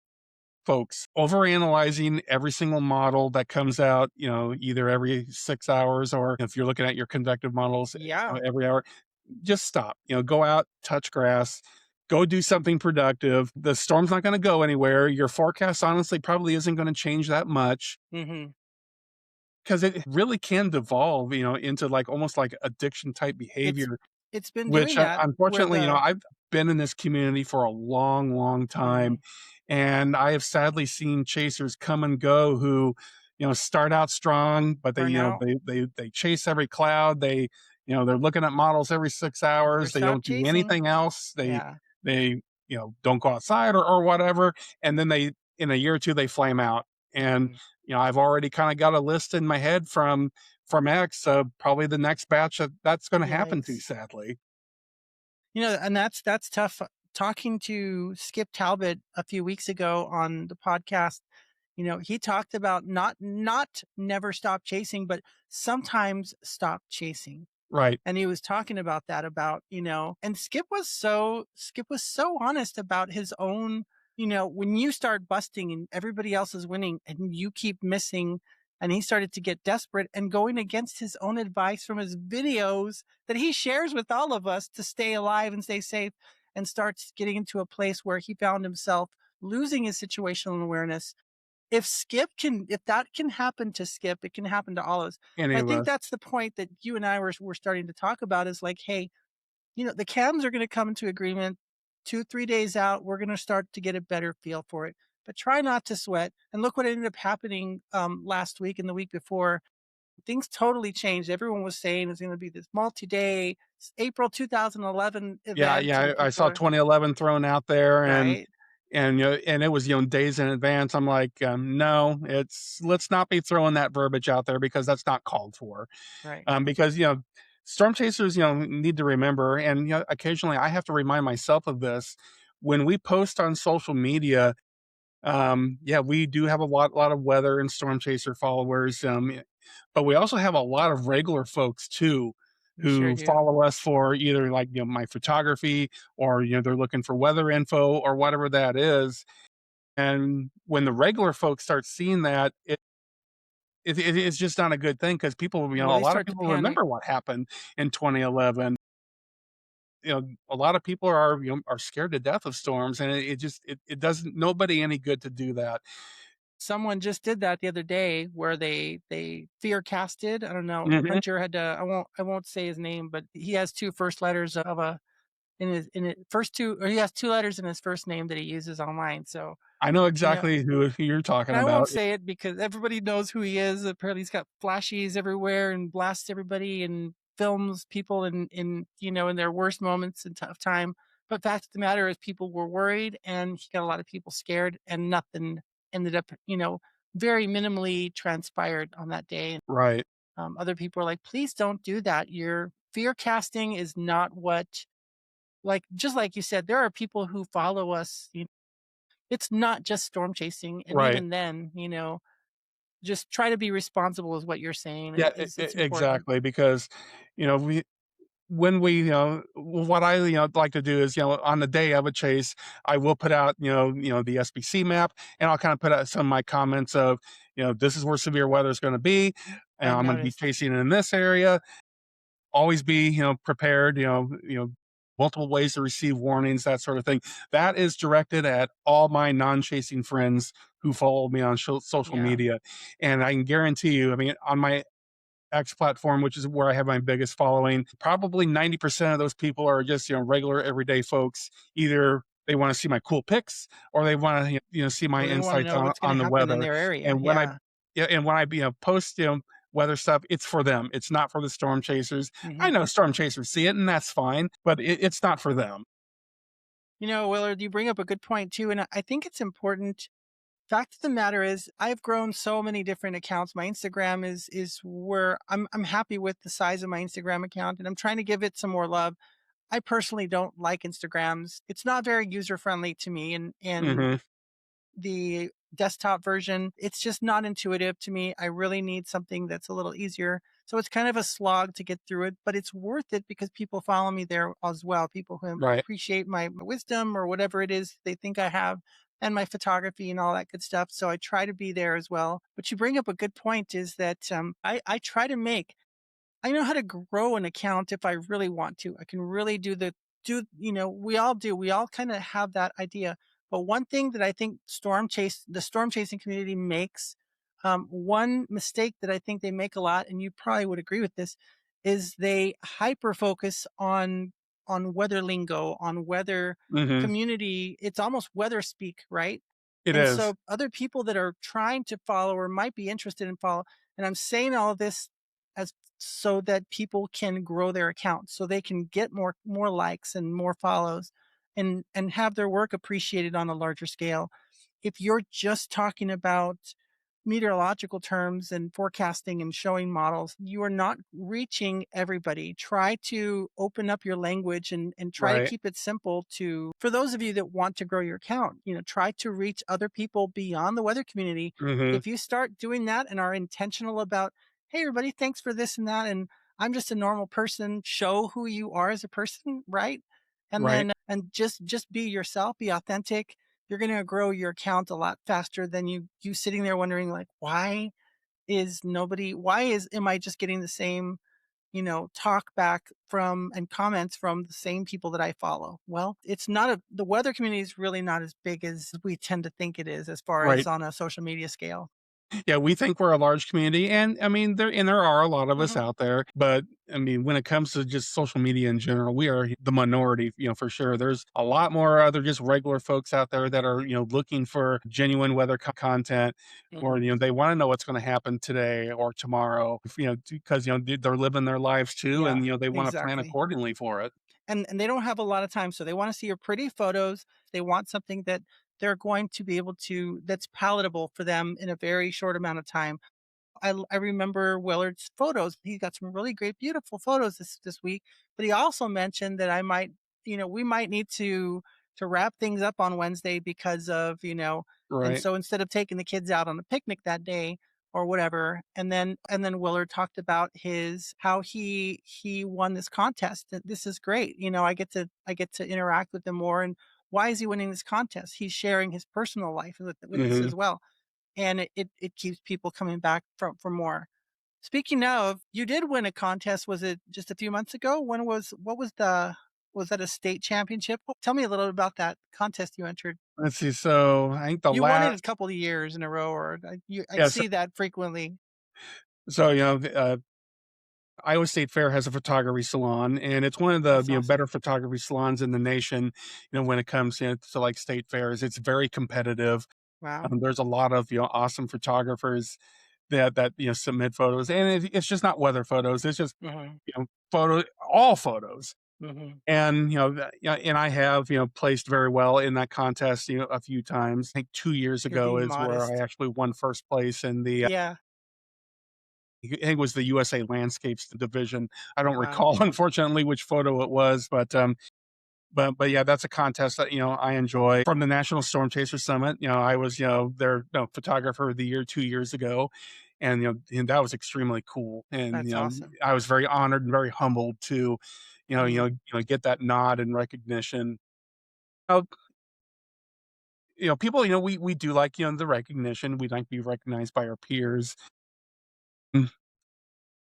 folks, overanalyzing every single model that comes out, either every 6 hours or if you're looking at your convective models,
Yeah,
every hour, just stop. Go out, touch grass, go do something productive. The storm's not going to go anywhere. Your forecast honestly probably isn't going to change that much
mhm.
because it really can devolve, into like almost like addiction type
It's
behavior,
it's been
which,
doing that where
unfortunately,
the
I've been in this community for a long, long time,
mhm,
and I have sadly seen chasers come and go who, start out strong, but they,
burnout,
they chase every cloud. They're looking at models every 6
never
hours. They
stop
don't do
chasing.
anything else.
Yeah.
They, don't go outside or whatever, and then they in a year or 2, they flame out. And,
Mhm.
I've already kinda got a list in my head from X, probably the next batch that's gonna happen to,
Yikes.
sadly.
And that's tough. Talking to Skip Talbot a few weeks ago on the podcast, he talked about not never stop chasing, but sometimes stop chasing.
Right.
And he was talking about that about, and Skip was so honest about his own, when you start busting and everybody else is winning and you keep missing, and he started to get desperate and going against his own advice from his videos that he shares with all of us to stay alive and stay safe, and starts getting into a place where he found himself losing his situational awareness. If that can happen to Skip, it can happen to all of us.
Any
And I
of
think
us.
that's the point that you and I were starting to talk about is like, hey, the cams are going to come into agreement 2, 3 days out. We're going to start to get a better feel for it, but try not to sweat. And look what ended up happening last week and the week before. Things totally changed. Everyone was saying it's going to be this multi-day April 2011
Yeah,
event,
yeah,
and
I
people
saw
are
2011 thrown out there, and
right,
and, and it was, days in advance. I'm like, "No, let's not be throwing that verbiage out there because that's not called for."
right.
Because, storm chasers, need to remember, and, occasionally I have to remind myself of this, when we post on social media. Yeah, we do have a lot of weather and storm chaser followers, but we also have a lot of regular folks too
We sure
who
do.
follow us for either like my photography or they're looking for weather info or whatever that is. And when the regular folks start seeing that, it's just not a good thing because people,
Well,
a
they
lot of
start to
people
panic.
remember what happened in 2011. A lot of people are scared to death of storms, and it doesn't nobody any good to do that.
Someone just did that the other day where they fear casted. I don't know.
Mhm.
Hunter had to. I won't say his name, but he has two first letters of a in his first two, or he has two letters in his first name that he uses online. So
I know
you know,
exactly who you're talking
and I won't
about.
say it because everybody knows who he is. Apparently, he's got flashies everywhere and blasts everybody and films people in in their worst moments and tough time. But fact of the matter is people were worried and he got a lot of people scared and nothing ended up, very minimally transpired on that day.
right,
Other people are like, please don't do that. Your fear casting is not what, like, just like you said, there are people who follow us. It's not just storm chasing. And
right.
even then, just try to be responsible is what you're saying.
Yeah,
It's important.
exactly, because, we when we, what I, like to do is, on the day of a chase, I will put out, the SBC map, and I'll kind of put out some of my comments of, this is where severe weather is going to be, and
I've
I'm going to be
noticed.
chasing in this area. Always be, prepared, multiple ways to receive warnings, that sort of thing. That is directed at all my non-chasing friends who follow me on social
Yeah.
media. And I can guarantee you, I mean, on my X platform, which is where I have my biggest following, probably 90% of those people are just, regular everyday folks. Either they want to see my cool pics or they want to, see my
Or they want to
insights
know what's going
on
to
the
happen in
weather.
their area.
And when I
Yeah.
yeah, and when I, post, weather stuff, it's for them. It's not for the storm chasers. I
Hmm.
know storm chasers see it, and that's fine, but it's not for them.
Willard, you bring up a good point too. And I think it's important. Fact of the matter is, I've grown so many different accounts. My Instagram is where I'm happy with the size of my Instagram account, and I'm trying to give it some more love. I personally don't like Instagrams. It's not very user friendly to me, and
Hmm.
the desktop version, it's just not intuitive to me. I really need something that's a little easier. So it's kind of a slog to get through it, but it's worth it because people follow me there as well. People who
Right.
appreciate my wisdom or whatever it is they think I have and my photography and all that good stuff. So I try to be there as well. But you bring up a good point is that I try to make I know how to grow an account if I really want to. I can really we all do. We all kind of have that idea. But one thing that I think the storm chasing community makes, one mistake that I think they make a lot, and you probably would agree with this, is they hyper focus on weather lingo, on weather
Hmm.
community. It's almost weather speak, right?
It
And
is.
so other people that are trying to follow or might be interested in follow, and I'm saying all this as so that people can grow their accounts so they can get more likes and more follows and have their work appreciated on a larger scale. If you're just talking about meteorological terms and forecasting and showing models, you are not reaching everybody. Try to open up your language and try to
Right.
keep it simple to for those of you that want to grow your account, try to reach other people beyond the weather community.
Hmm.
If you start doing that and are intentional about, hey everybody, thanks for this and that, and I'm just a normal person, show who you are as a person, right? And
Right.
then and just be yourself, be authentic. You're going to grow your account a lot faster than you sitting there wondering like, why is am I just getting the same, talk back from and comments from the same people that I follow? Well, it's not the weather community is really not as big as we tend to think it is as far as
Right.
on a social media scale.
Yeah, we think we're a large community, and I mean, there are a lot of us
Mhm.
out there, but I mean, when it comes to just social media in general, we are the minority, for sure. There's a lot more other just regular folks out there that are, looking for genuine weather content, or
Mhm.
they want to know what's going to happen today or tomorrow, because they're living their lives too,
Yeah,
and they want to plan
exactly.
accordingly for it.
And they don't have a lot of time, so they want to see your pretty photos. They want something that they're going to be able to that's palatable for them in a very short amount of time. I remember Willard's photos. He got some really great, beautiful photos this week. But he also mentioned that we might need to wrap things up on Wednesday because of, and
Right.
so instead of taking the kids out on a picnic that day or whatever, and then Willard talked about his how he won this contest. This is great. I get to interact with him more. And why is he winning this contest? He's sharing his personal life with this
Hmm.
as well, and it keeps people coming back for more. Speaking of, you did win a contest. Was it just a few months ago? What was was that a state championship? Tell me a little bit about that contest you entered.
Let's see. So I think the
You won it a
last,
couple of years in a row, or I
yeah. So,
see that frequently.
so Iowa State Fair has a photography salon, and it's one of the
That's awesome.
better photography salons in the nation. When it comes to like state fairs, it's very competitive.
Wow.
There's a lot of awesome photographers that submit photos, and it's just not weather photos. It's just
Mhm.
photo all photos.
Mhm.
And and I have placed very well in that contest a few times. I think 2 years
You're
ago
being
is where I
modest.
actually won first place in the
Yeah.
I think it was the USA Landscapes division. I don't
Wow.
recall, unfortunately, which photo it was, but yeah, that's a contest that I enjoy. From the National Storm Chaser Summit, I was their photographer of the year 2 years ago, and and that was extremely cool. And
That's awesome.
I was very honored and very humbled to
Mhm.
get that nod and recognition. Uh, People, we do like the recognition. We like to be recognized by our peers.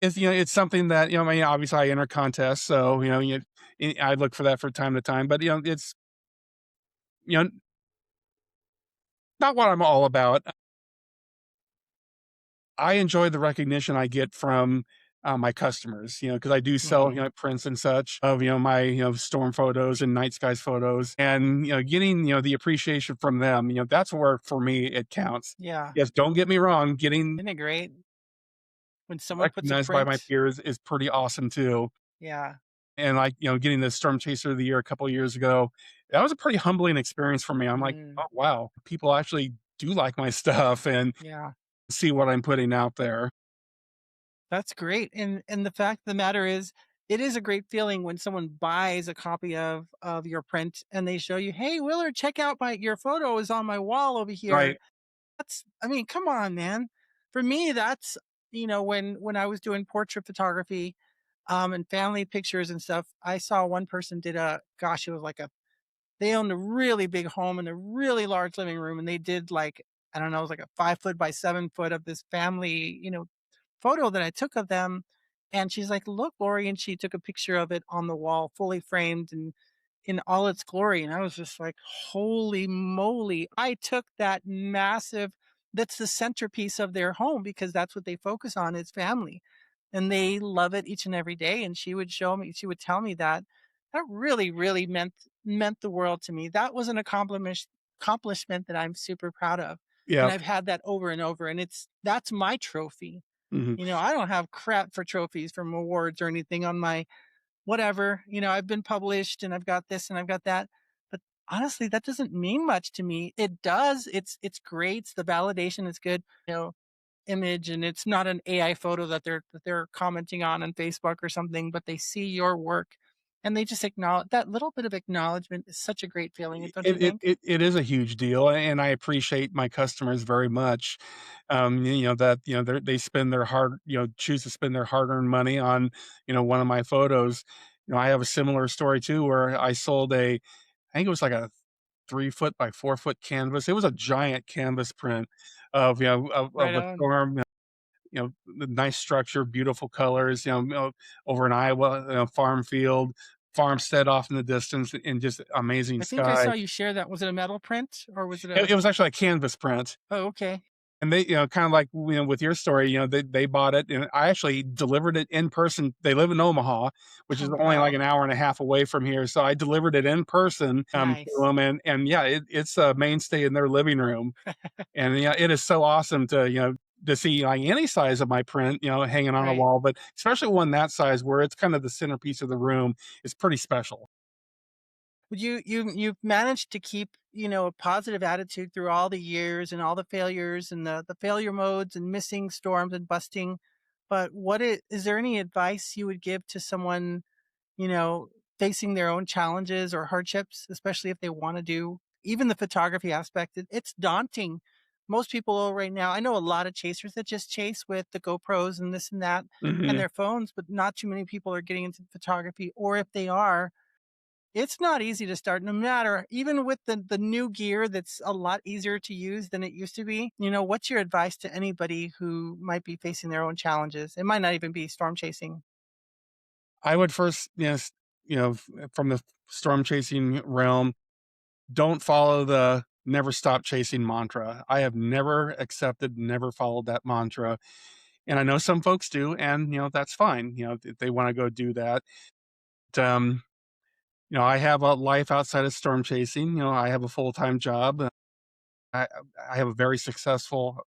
It's it's something that, I mean, obviously I enter contests, so, I look for that from time to time, but, it's, you know, not what I'm all about. I enjoy the recognition I get from, my customers, because I do sell,
Mhm.
prints and such of, my, storm photos and night skies photos, and, getting, the appreciation from them, that's where, for me, it counts.
Yeah.
Yes, don't get me wrong, getting
Isn't it great when someone puts a
recognized by my
print?
peers is pretty awesome too.
Yeah.
And, like, getting the Storm Chaser of the Year a couple of years ago, that was a pretty humbling experience for me. I'm like,
Mm.
"Oh, wow, people actually do like my stuff and
Yeah.
see what I'm putting out there."
That's great. And the fact of the matter is, it is a great feeling when someone buys a copy of your print and they show you, "Hey, Willard, check out my your photo is on my wall over here."
Right.
That's I mean, come on, man. For me, that's when I was doing portrait photography, and family pictures and stuff, I saw one person did a gosh, it was like a they owned a really big home and a really large living room, and they did like, I don't know, it was like a 5 foot by 7 foot of this family, photo that I took of them. And she's like, "Look, Lori," and she took a picture of it on the wall, fully framed and in all its glory. And I was just like, holy moly. I took that massive, that's the centerpiece of their home because that's what they focus on is family. And they love it each and every day. And she would show me, she would tell me that that really, really meant the world to me. That was an accomplishment that I'm super proud of. And
Yep.
I've had that over and over. And that's my trophy.
Mhm.
I don't have crap for trophies from awards or anything on my whatever. I've been published and I've got this and I've got that. But honestly, that doesn't mean much to me. It does. It's great. It's the validation is good, image, and it's not an AI photo that they're commenting on Facebook or something, but they see your work and they just acknowledge that little bit of acknowledgement is such a great feeling, don't you think?
It is a huge deal, and I appreciate my customers very much. That they spend their choose to spend their hard-earned money on one of my photos. I have a similar story too, where I sold I think it was like a 3 foot by 4 foot canvas. It was a giant canvas print of
Right
of a
on.
storm. The nice structure, beautiful colors. Over in Iowa, farm field, farmstead off in the distance, and just amazing
I think I
sky.
saw you share that. Was it a metal print or was it
It
a
was actually a canvas print,
oh, okay.
and they, kind of like, with your story, they bought it, and I actually delivered it in person. They live in Omaha, which is
Oh,
only like
wow.
an hour and a half away from here, so I delivered it in person, to
Nice.
'em, and yeah, it's a mainstay in their living room, and, yeah, it is so awesome to see, like, any size of my print, hanging on a
Right.
wall, but especially one that size where it's kind of the centerpiece of the room is pretty special.
Would you've managed to keep, a positive attitude through all the years and all the failures and the failure modes and missing storms and busting. But is there any advice you would give to someone, you know, facing their own challenges or hardships, especially if they want to do even the photography aspect? It's daunting. Most people right now, I know a lot of chasers that just chase with the GoPros and this and that and
Mhm.
their phones, but not too many people are getting into photography. Or if they are, it's not easy to start no matter even with the new gear that's a lot easier to use than it used to be. What's your advice to anybody who might be facing their own challenges? It might not even be storm chasing.
I would first, from the storm chasing realm, don't follow the never stop chasing mantra. I have never accepted, never followed that mantra. And I know some folks do, and that's fine. If they want to go do that. But, I have a life outside of storm chasing. I have a full-time job. I I have a very successful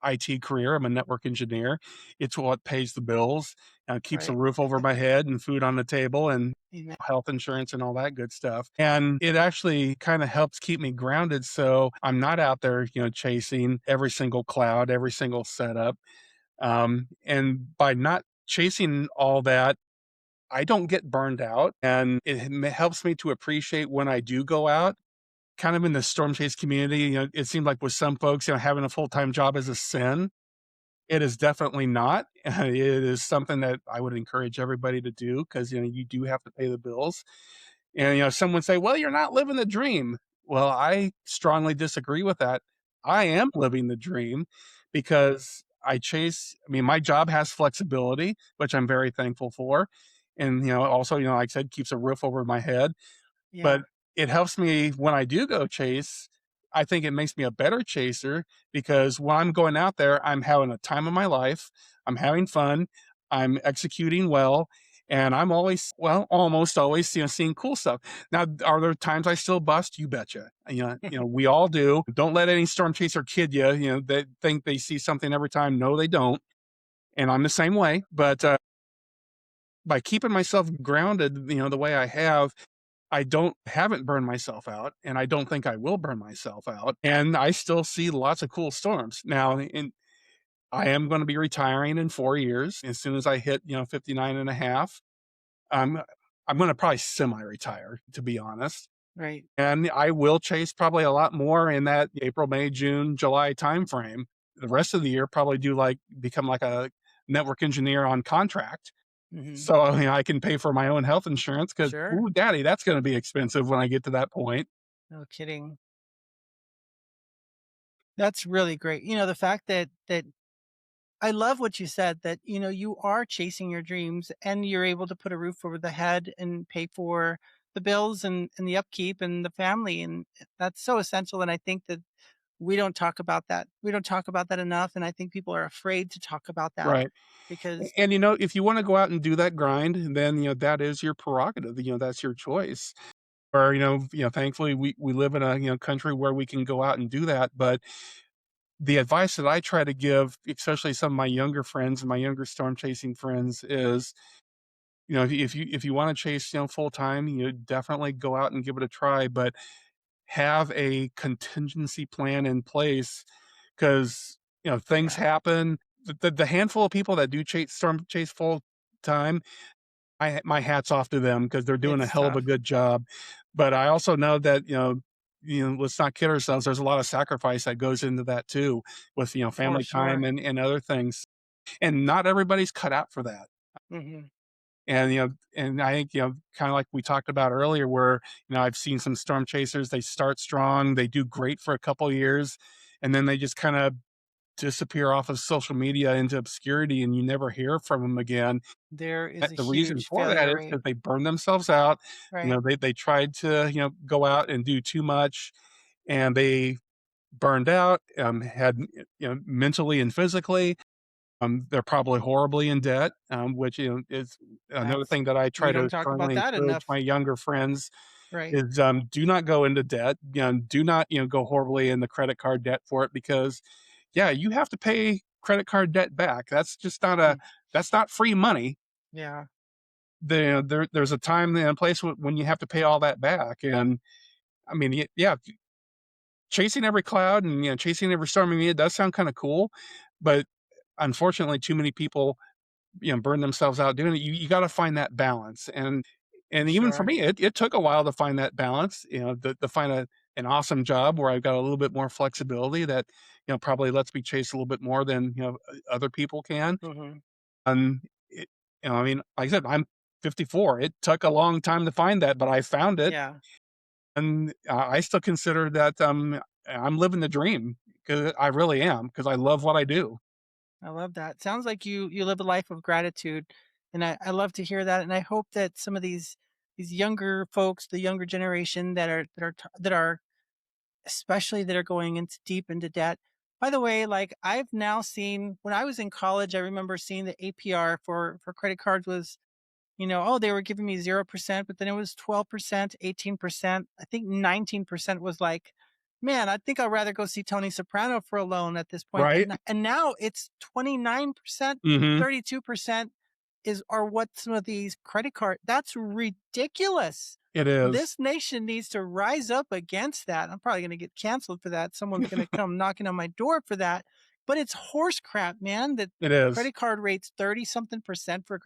IT career. I'm a network engineer. It's what pays the bills, keeps a
Right.
roof over my head and food on the table and
Amen.
health insurance and all that good stuff. And it actually kind of helps keep me grounded. So I'm not out there, chasing every single cloud, every single setup. And by not chasing all that, I don't get burned out, and helps me to appreciate when I do go out. Kind of in the storm chase community, it seemed like with some folks, having a full time job is a sin. It is definitely not. It is something that I would encourage everybody to do because you do have to pay the bills. And some would say, "Well, you're not living the dream." Well, I strongly disagree with that. I am living the dream because I mean, my job has flexibility, which I'm very thankful for. And, also, like I said, keeps a roof over my head. But
Yeah.
it helps me when I do go chase. I think it makes me a better chaser because when I'm going out there, I'm having a time of my life. I'm having fun. I'm executing well. And I'm always, well, almost always, seeing cool stuff. Now, are there times I still bust? You betcha. We all do. Don't let any storm chaser kid you. They think they see something every time. No, they don't. And I'm the same way. But by keeping myself grounded, the way I have, haven't burned myself out, and I don't think I will burn myself out, and I still see lots of cool storms. Now, I am gonna be retiring in 4 years. As soon as I hit, 59 and a half, I'm I'm gonna probably semi-retire, to be honest,
Right.
and I will chase probably a lot more in that April, May, June, July timeframe. The rest of the year, probably become like a network engineer on contract.
Hmm.
So, I can pay for my own health insurance because,
Sure.
ooh, daddy, that's gonna be expensive when I get to that point.
No kidding. That's really great. The fact that I love what you said that, you are chasing your dreams and you're able to put a roof over the head and pay for the bills and the upkeep and the family. And that's so essential. And I think that we don't talk about that. We don't talk about that enough. And I think people are afraid to talk about that
Right.
because,
And, if you wanna go out and do that grind, then, that is your prerogative, that's your choice. Or, thankfully, we live in a, country where we can go out and do that, but the advice that I try to give, especially some of my younger friends and my younger storm chasing friends is, if you wanna chase, full time, definitely go out and give it a try, but have a contingency plan in place because things
yeah,
happen. The handful of people that do chase full time, my hat's off to them because they're doing a
it's
hell of a
tough.
good job. But I also know that let's not kid ourselves. There's a lot of sacrifice that goes into that too, with
For
family time
sure.
and other things. And not everybody's cut out for that.
Hmm.
And I think, kind of like we talked about earlier, where, I've seen some storm chasers, they start strong, they do great for a couple years, and then they just kind of disappear off of social media into obscurity and you never hear from them again.
There is a
The reason
huge
for that
failure
is
rate.
because they burned themselves out.
Right.
They tried to, go out and do too much and they burned out, had, mentally and physically. They're probably horribly in debt, which, is another
That's
thing that I try
we don't
to
talk about
strongly
that
encourage
enough.
my younger friends
Right.
is, do not go into debt. Do not, go horribly in the credit card debt for it because, yeah, you have to pay credit card debt back.
Mm.
That's not free money.
Yeah.
There's a time and a place when you have to pay all that back. And I mean, yeah, chasing every cloud and chasing every storm. I mean, it does sound kind of cool, but unfortunately, too many people burn themselves out doing it. You got to find that balance. And even for
Sure.
me, it took a while to find that balance. To find an awesome job where I've got a little bit more flexibility that probably lets me chase a little bit more than other people can.
Hmm.
And I mean, like I said, I'm 54. It took a long time to find that, but I found it,
Yeah.
and I still consider that I'm living the dream because I really am because I love what I do.
I love that. Sounds like you live a life of gratitude, and I love to hear that. And I hope that some of these younger folks, the younger generation that are especially that are going into deep into debt. By the way, like I've now seen when I was in college, I remember seeing the APR for credit cards was, oh, they were giving me 0%, but then it was 12%, 18%. I think 19% was like Man, I think I'd rather go see Tony Soprano for a loan at this point.
right?
And now it's 29%,
Hmm.
32% are what some of these credit card. That's ridiculous.
It is.
This nation needs to rise up against that. I'm probably going to get canceled for that. Someone's going to come knocking on my door for that. But it's horse crap, man. That
It is.
credit card rates 30 something percent for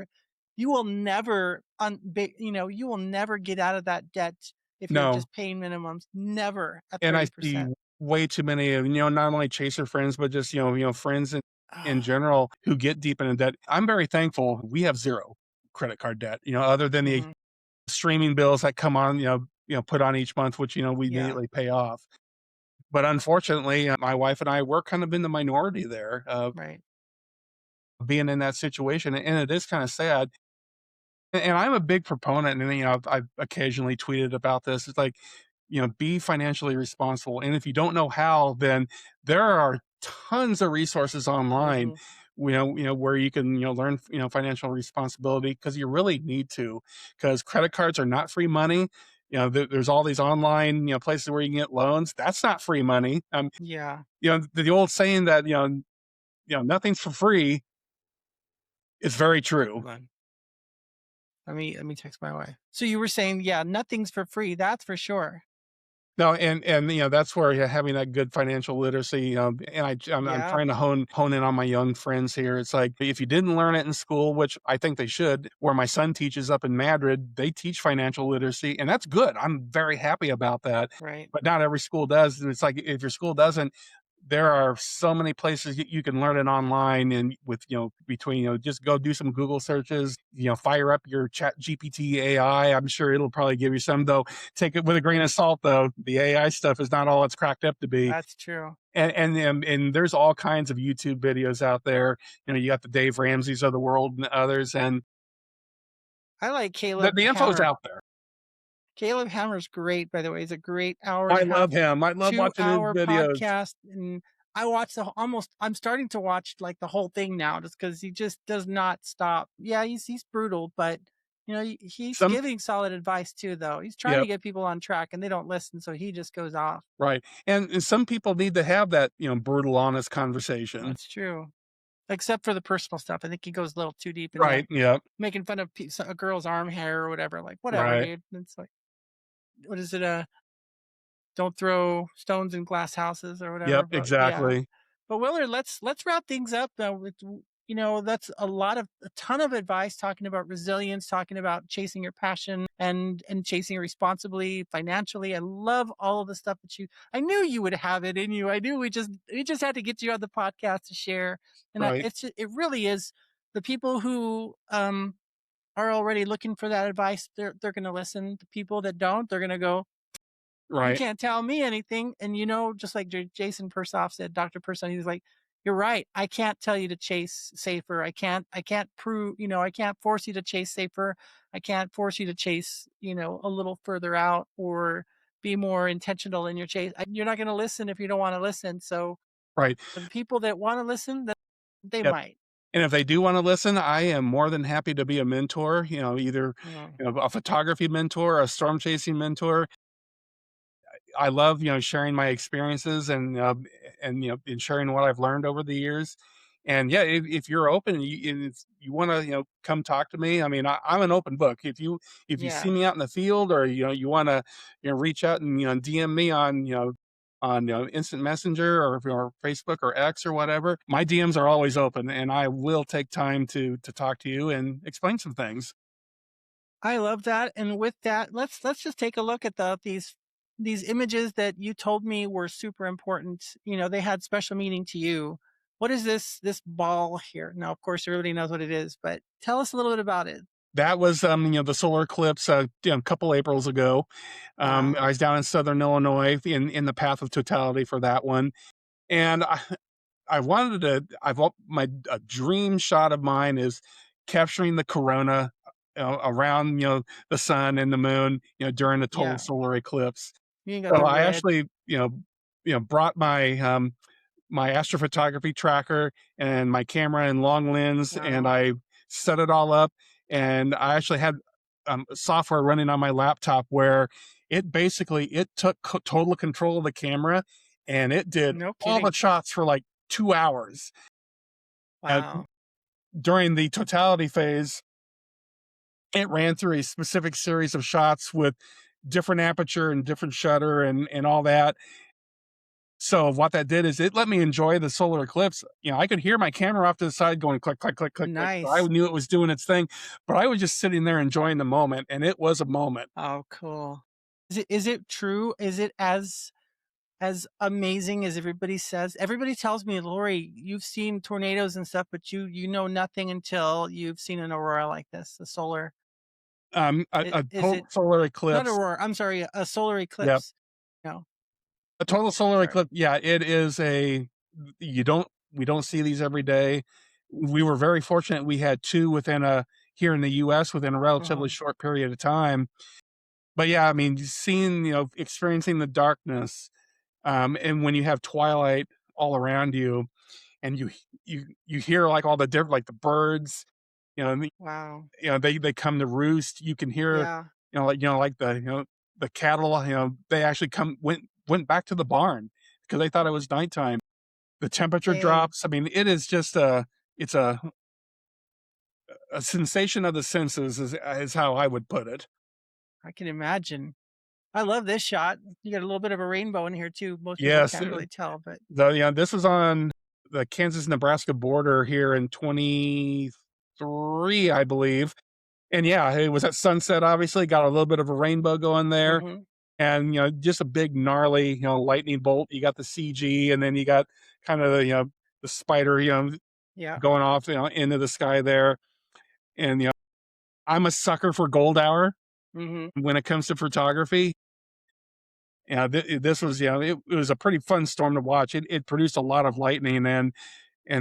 you will never you will never get out of that debt if you're
No.
just paying minimums. Never at
And I see
30%.
way too many of, not only chaser friends, but just, friends in general who get deep into debt. I'm very thankful we have zero credit card debt, other than the
Mhm.
streaming bills that come on, put on each month, which, we
Yeah,
immediately pay off. But unfortunately, my wife and I were kind of in the minority there of
right.
being in that situation. And it is kind of sad. And I'm a big proponent, and I've occasionally tweeted about this. It's like, be financially responsible, and if you don't know how, then there are tons of resources online,
Mhm.
where you can learn financial responsibility because you really need to, because credit cards are not free money. There's all these online places where you can get loans. That's not free money.
Yeah.
The old saying that nothing's for free is very true.
Hold on. Let me text my wife. So you were saying, yeah, nothing's for free. That's for sure.
No, and that's where having that good financial literacy, and I'm
Yeah.
trying to hone in on my young friends here. It's like if you didn't learn it in school, which I think they should, where my son teaches up in Madrid, they teach financial literacy, and that's good. I'm very happy about that.
Right.
But not every school does. It's like if your school doesn't, there are so many places you can learn it online, and with between just go do some Google searches, fire up your Chat GPT AI. I'm sure it'll probably give you some, though. Take it with a grain of salt, though. The AI stuff is not all it's cracked up to be.
That's true.
And there's all kinds of YouTube videos out there. You got the Dave Ramseys of the world and others, and
I like
the,
Caleb
the info's
Hammer.
out there.
Caleb Hammer's great, by the way. He's a great hour and
I
a
love
half,
him. I love
two
watching his
hour
videos.
podcast. And I watch I'm starting to watch like the whole thing now just because he just does not stop. Yeah, he's brutal, but he's
Some
giving solid advice too, though. He's trying to
Yep,
get people on track and they don't listen. So he just goes off.
right. And some people need to have that brutal, honest conversation.
That's true. Except for the personal stuff. I think he goes a little too deep in the
Right. Yep.
making fun of a girl's arm hair or whatever. Like, whatever,
Right.
dude. It's like, what is it? Don't throw stones in glass houses or whatever.
Yep,
But yeah,
exactly.
but Willard, let's wrap things up. That's a ton of advice talking about resilience, talking about chasing your passion and chasing it responsibly financially. I love all of the stuff that I knew you would have it in you. I knew we just had to get you on the podcast to share. And
Right,
it really is the people who are already looking for that advice. They're going to listen. The people that don't, they're going to go, you
right,
can't tell me anything. And just like Jason Persoff said, Dr. Persoff, he was like, you're right. I can't tell you to chase safer. I can't prove, I can't force you to chase safer. I can't force you to chase, a little further out or be more intentional in your chase. You're not going to listen if you don't want to listen. So
right.
for the people that want to listen, that they
Yep.
might.
And if they do wanna listen, I am more than happy to be a mentor, either,
Mm.
a photography mentor, a storm chasing mentor. I love, sharing my experiences and sharing what I've learned over the years. And yeah, if you're open and if you want to, come talk to me. I mean, I'm an open book. If you see
Yeah.
me out in the field, or you want to, reach out and DM me on instant messenger, or Facebook or X or whatever, my DMs are always open, and I will take time to talk to you and explain some things.
I love that. And with that, let's just take a look at these images that you told me were super important. They had special meaning to you. What is this ball here? Now, of course, everybody knows what it is, but tell us a little bit about it.
That was, the solar eclipse, a couple Aprils ago.
Wow.
I was down in Southern Illinois in the path of totality for that one, and I wanted to. My a dream shot of mine is capturing the corona around the sun and the moon during the total
Yeah.
solar eclipse.
You ain't got
So
the
I
red.
actually brought my astrophotography tracker and my camera and long lens, and
Wow.
I set it all up. And I actually had software running on my laptop where it took total control of the camera, and it did
No
all the
kidding.
shots for like 2 hours. And
Wow.
during the totality phase, it ran through a specific series of shots with different aperture and different shutter and all that. So what that did is it let me enjoy the solar eclipse. I could hear my camera off to the side going click, click, click, click, click. So I
Nice.
knew it was doing its thing, but I was just sitting there enjoying the moment, and it was a moment.
Oh, cool. Is it true? Is it as amazing as everybody says? Everybody tells me, Lori, you've seen tornadoes and stuff, but you know nothing until you've seen an aurora like this, a solar.
A
Is
total
it
solar
not
eclipse.
aurora? I'm sorry, a solar
Yep.
eclipse. No,
A total solar
sorry.
eclipse. Yeah, it is you don't, we don't see these every day. We were very fortunate. We had two here in the US within a relatively
Mhm.
short period of time. But yeah, I mean, seeing, experiencing the darkness, and when you have twilight all around you, and you hear like all the different, like the birds, and
Wow.
they come to roost. You can hear,
Yeah.
like the cattle, they actually went back to the barn because they thought it was nighttime. The temperature
Dang.
drops. I mean, it is just it's a sensation of the senses is how I would put it.
I can imagine. I love this shot. You got a little bit of a rainbow in here too. Most people
Yes,
can't really tell, but
this was on the Kansas-Nebraska border here in 23, I believe. And yeah, it was at sunset, obviously, got a little bit of a rainbow going there.
mhm.
And, just a big gnarly, lightning bolt. You got the CG, and then you got kind of the spider,
Yeah.
going off, into the sky there. And, I'm a sucker for gold hour
Mhm.
when it comes to photography. This was, it was a pretty fun storm to watch. It produced a lot of lightning, and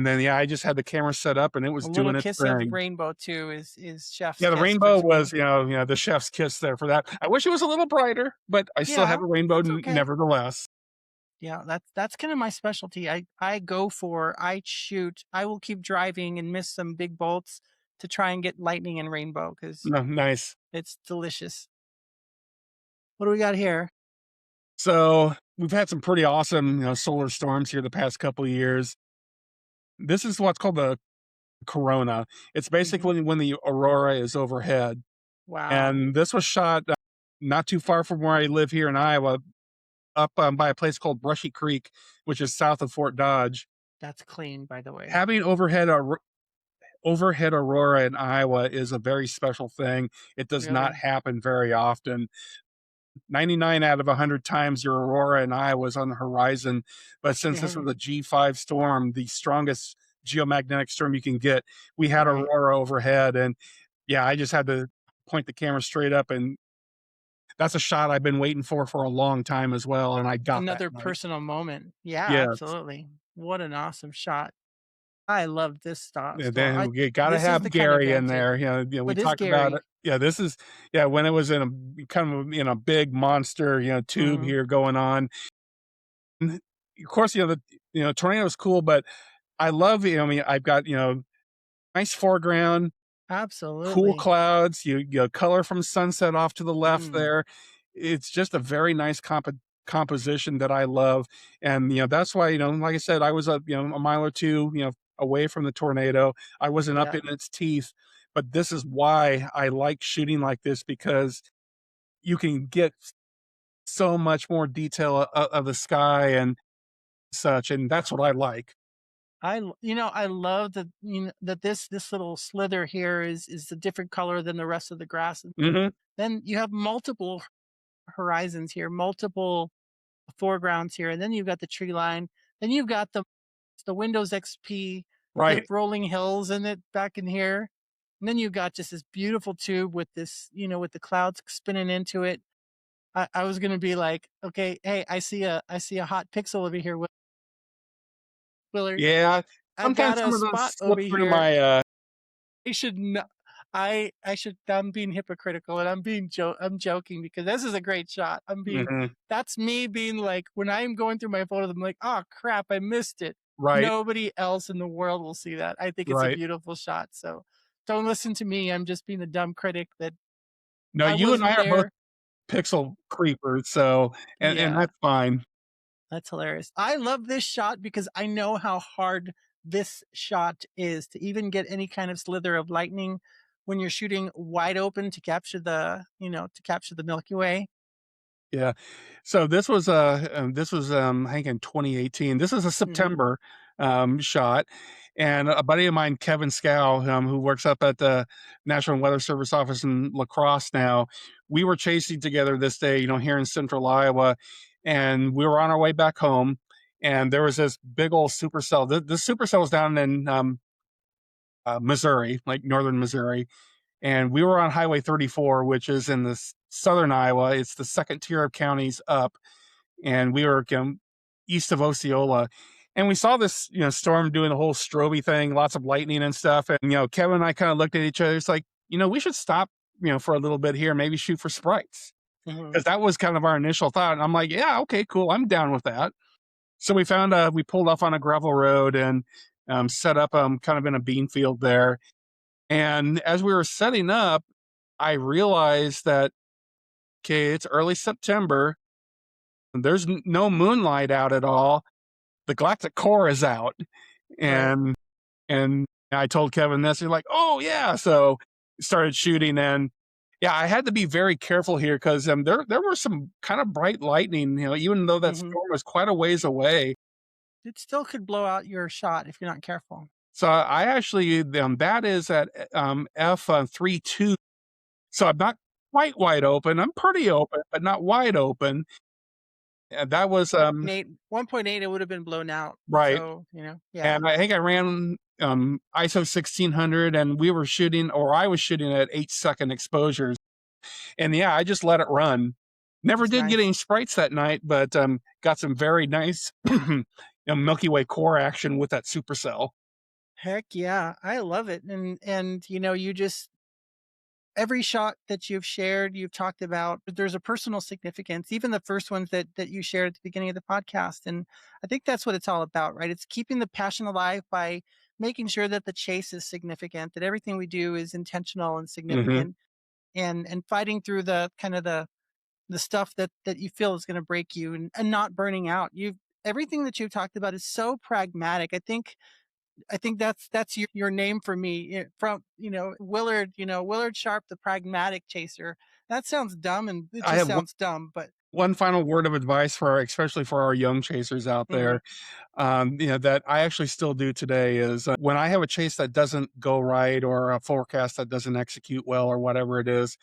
then, yeah, I just had the camera set up and it
A
was
little
doing its
kiss of
thing.
rainbow too is chef's
Yeah, the
kiss for
rainbow
me.
was, the chef's kiss there for that. I wish it was a little brighter, but I still have
Yeah,
a rainbow
that's okay.
nevertheless.
Yeah, that's kind of my specialty. I shoot. I will keep driving and miss some big bolts to try and get lightning and rainbow because
No, nice.
it's delicious. What do we got here?
So we've had some pretty awesome, solar storms here the past couple of years. This is what's called the corona. It's
Mhm.
basically when the aurora is overhead.
Wow,
And this was shot not too far from where I live here in Iowa, up by a place called Brushy Creek, which is south of Fort Dodge.
that's clean, by the way.
Having overhead aurora in Iowa is a very special thing. It does not
Really?
happen very often. 99 out of 100 times your aurora in Iowa is on the horizon. But since this was
Dang.
a G5 storm, the strongest geomagnetic storm you can get, we had
Right.
aurora overhead. And yeah, I just had to point the camera straight up, and that's a shot I've been waiting for a long time as well. And I got that
Another
night.
personal moment. Yeah,
Yes.
absolutely. What an awesome shot. I love this
And
storm.
then we gotta
This is
have
the kind of
Gary in
event it.
there. We
What is
talk about it.
Gary?
Yeah, this is, yeah, when it was in a kind of, big monster, tube
Mhm.
here going on. And of course, tornado is cool, but I love, I mean, I've got, nice foreground, cool
Absolutely.
clouds, color from sunset off to the left
Mm.
there. It's just a very nice composition that I love. And, that's why, like I said, I was a mile or two, away from the tornado. I wasn't up
Yeah.
in its teeth, but this is why I like shooting like this, because you can get so much more detail of the sky and such. And that's what I like.
I love that that this little slither here is a different color than the rest of the grass.
Hmm.
Then you have multiple horizons here, multiple foregrounds here, and then you've got the tree line. Then you've got the Windows XP hip
Right.
rolling hills in it back in here. And then you've got just this beautiful tube with this, with the clouds spinning into it. I was gonna be like, okay, hey, I see a hot pixel over here, Willard.
Yeah.
I got
Sometimes
a
some of those
spot over
slip through
here.
my,
I should not. I should. I'm being hypocritical, and I'm joking because this is a great shot.
mhm,
That's me being like when I'm going through my photos. I'm like, oh crap, I missed it.
right,
Nobody else in the world will see that. I think it's a
right.
beautiful shot. So don't listen to me. I'm just being a dumb critic that
No,
I
you and I
wasn't
are both
there.
pixel creepers, so and
Yeah,
that's fine.
that's hilarious. I love this shot because I know how hard this shot is to even get any kind of slither of lightning when you're shooting wide open to capture to capture the Milky Way.
Yeah. So this was, I think in 2018. This is a
Mhm,
September, shot, and a buddy of mine, Kevin Scow, who works up at the National Weather Service office in La Crosse now, we were chasing together this day, here in central Iowa, and we were on our way back home, and there was this big old supercell. This supercell was down in, Missouri, like northern Missouri, and we were on Highway 34, which is in the southern Iowa. It's the second tier of counties up, and we were east of Osceola, and we saw this storm doing the whole stroby thing, lots of lightning and stuff. And Kevin and I kind of looked at each other. It's like we should stop for a little bit here, maybe shoot for sprites,
mhm,
because that was kind of our initial thought. And I'm like, yeah, okay, cool, I'm down with that. So we pulled off on a gravel road and set up kind of in a bean field there. And as we were setting up, I realized that, okay, it's early September. There's no moonlight out at all. The galactic core is out.
right.
And I told Kevin this. He's like, "Oh yeah." So started shooting, and yeah, I had to be very careful here because there were some kind of bright lightning. Even though that
Mhm.
storm was quite a ways away.
It still could blow out your shot if you're not careful.
So I actually that is at F 3.2. So I'm not quite wide open. I'm pretty open, but not wide open. And that was
1.8, it would have been blown out.
right.
So, yeah.
And I think I ran ISO 1600, and we were shooting, or I was shooting at 8-second exposures. And yeah, I just let it run. Never
That's
did get
nice.
any sprites that night, but got some very nice Milky Way core action with that supercell.
Heck yeah. I love it. And you just every shot that you've shared, you've talked about, there's a personal significance, even the first ones that you shared at the beginning of the podcast. And I think that's what it's all about, right? It's keeping the passion alive by making sure that the chase is significant, that everything we do is intentional and
Hmm.
significant, and fighting through the kind of the stuff that you feel is going to break you, and not burning out. You've Everything that you've talked about is so pragmatic. I think that's your name for me, from Willard, Willard Sharp, the pragmatic chaser. That sounds dumb, and it
I
just
have
sounds dumb, but
one final word of advice especially for our young chasers out
mhm,
there. That I actually still do today is when I have a chase that doesn't go right, or a forecast that doesn't execute well, or whatever it is.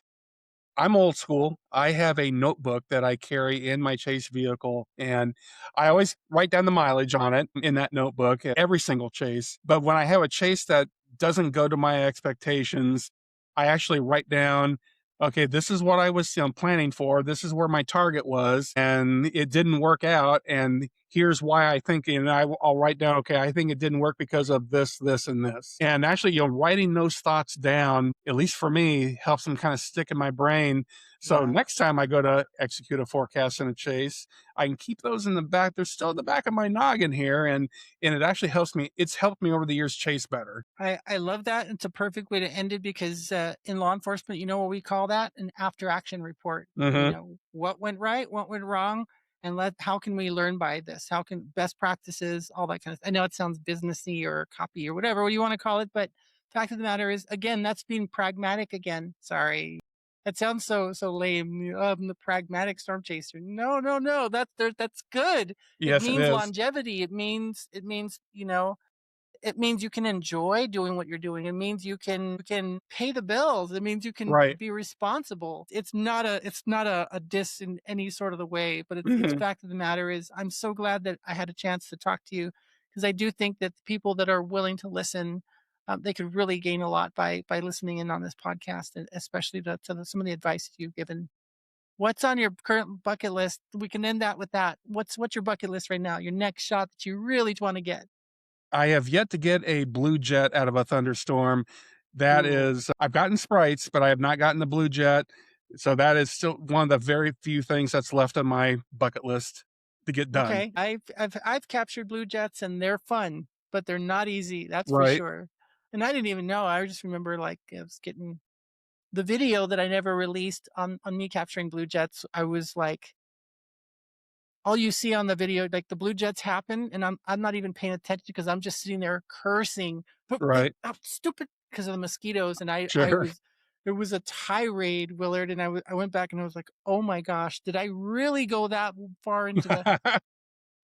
I'm old school. I have a notebook that I carry in my chase vehicle, and I always write down the mileage on it in that notebook, every single chase. But when I have a chase that doesn't go to my expectations, I actually write down, okay, this is what I was planning for. This is where my target was, and it didn't work out. And here's why I think, and I'll write down, okay, I think it didn't work because of this, this, and this. And actually, writing those thoughts down, at least for me, helps them kind of stick in my brain. So
yeah.
next time I go to execute a forecast and a chase, I can keep those in the back. They're still in the back of my noggin here. And it actually helps me. It's helped me over the years chase better.
I love that. It's a perfect way to end it because in law enforcement, you know what we call that? An after action report.
Hmm.
What went right, what went wrong, and how can we learn by this? How can best practices, all that kind of. I know it sounds businessy or copy or whatever what you want to call it, but fact of the matter is, again, that's being pragmatic again. Sorry, that sounds so lame. I'm the pragmatic storm chaser. No, no, no. That's good. It
Yes, it
means
is.
longevity. It means you can enjoy doing what you're doing. It means you can pay the bills. It means you can
Right.
be responsible. It's not a diss in any sort of the way, but it's
Hmm.
fact of the matter is I'm so glad that I had a chance to talk to you, because I do think that the people that are willing to listen, they could really gain a lot by listening in on this podcast, and especially some of the advice that you've given. What's on your current bucket list? We can end that with that. What's your bucket list right now? Your next shot that you really want to get?
I have yet to get a blue jet out of a thunderstorm. That
Ooh.
is, I've gotten sprites, but I have not gotten the blue jet. So that is still one of the very few things that's left on my bucket list to get done.
Okay. I've captured blue jets and they're fun, but they're not easy. That's for
Right.
sure. And I didn't even know. I just remember like I was getting the video that I never released on me capturing blue jets, I was like, all you see on the video, like the blue jets happen, and I'm not even paying attention because I'm just sitting there cursing,
Right.
stupid, because of the mosquitoes. And I
Sure.
was, it was a tirade, Willard, and I went back and I was like, oh my gosh, did I really go that far into the?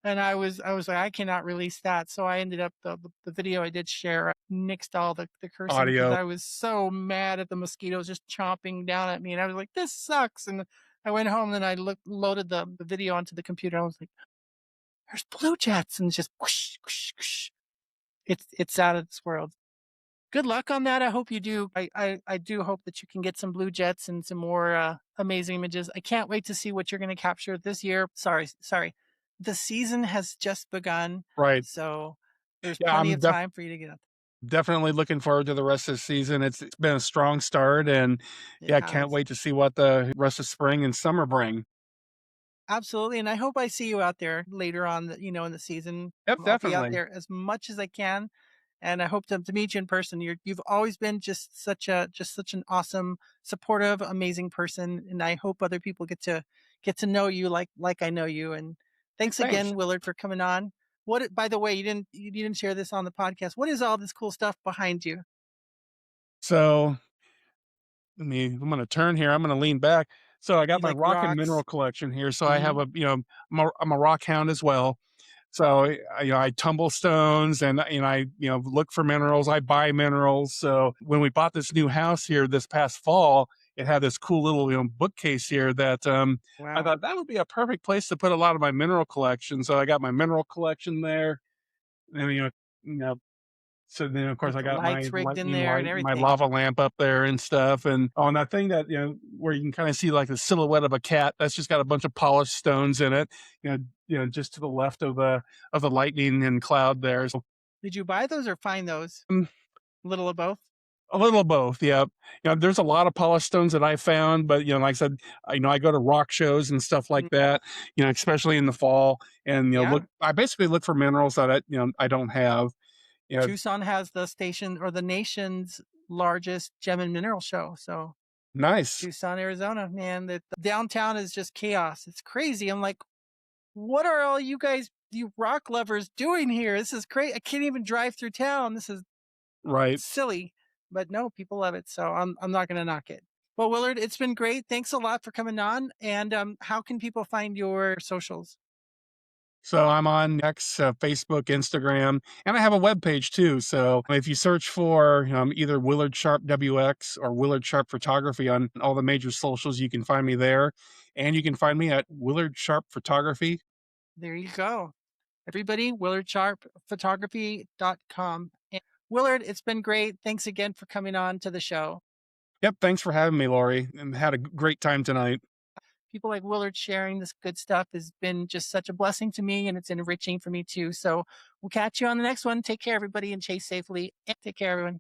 And I was like, I cannot release that. So I ended up the video I did share, I nixed all the cursing because
Audio.
I was so mad at the mosquitoes just chomping down at me. And I was like, this sucks. And I went home and I loaded the video onto the computer. I was like, there's blue jets, and just whoosh, whoosh, whoosh. It's out of this world. Good luck on that. I hope you do. I do hope that you can get some blue jets and some more amazing images. I can't wait to see what you're going to capture this year. Sorry. The season has just begun,
Right.
so there's
Yeah,
plenty of time for you to get up.
definitely looking forward to the rest of the season. It's been a strong start, and
It
yeah, can't
has.
wait to see what the rest of spring and summer bring.
Absolutely, and I hope I see you out there later on, in the season.
Yep,
I'll be out
definitely.
there as much as I can, and I hope to meet you in person. You've always been just such an awesome, supportive, amazing person, and I hope other people get to know you like I know you. And thanks
Thanks.
again, Willard, for coming on. By the way, you didn't share this on the podcast. What is all this cool stuff behind you?
So I'm going to turn here. I'm going to lean back. So I got
You
my
like
rock and mineral
rocks?
collection here. So I
Mm-hmm.
have I'm a rock hound as well. So I tumble stones and I look for minerals. I buy minerals. So when we bought this new house here this past fall, it had this cool little bookcase here that I
Wow.
thought that would be a perfect place to put a lot of my mineral collection. So I got my mineral collection there. And you know so then, of course,
Got
I
the
got my
lights rigged in there and
my
everything.
lava lamp up there and stuff, and on that thing that where you can kind of see like the silhouette of a cat. That's just got a bunch of polished stones in it. Just to the left of the lightning and cloud there. So
Did you buy those or find those?
um,
A little of both?
a little of both. Yeah, there's a lot of polished stones that I found, but like I said, I go to rock shows and stuff like
Mm,
that. Especially in the fall, and
yeah.
look. I basically look for minerals that I don't have. You know,
Tucson has the station or the nation's largest gem and mineral show. So
nice,
Tucson, Arizona, man, the downtown is just chaos. It's crazy. I'm like, what are all you guys, you rock lovers, doing here? This is crazy. I can't even drive through town. This is
right?
silly. But no, people love it. So I'm not gonna knock it. Well, Willard, it's been great. Thanks a lot for coming on. And how can people find your socials?
So I'm on X, Facebook, Instagram, and I have a web page too. So if you search for either Willard Sharp WX or Willard Sharp Photography on all the major socials, you can find me there. And you can find me at Willard Sharp Photography.
There you go. Everybody, willardsharpphotography.com. And Willard, it's been great. Thanks again for coming on to the show.
Yep. Thanks for having me, Lori, and had a great time tonight.
People like Willard sharing this good stuff has been just such a blessing to me, and it's enriching for me too. So we'll catch you on the next one. Take care, everybody, and chase safely. And take care, everyone.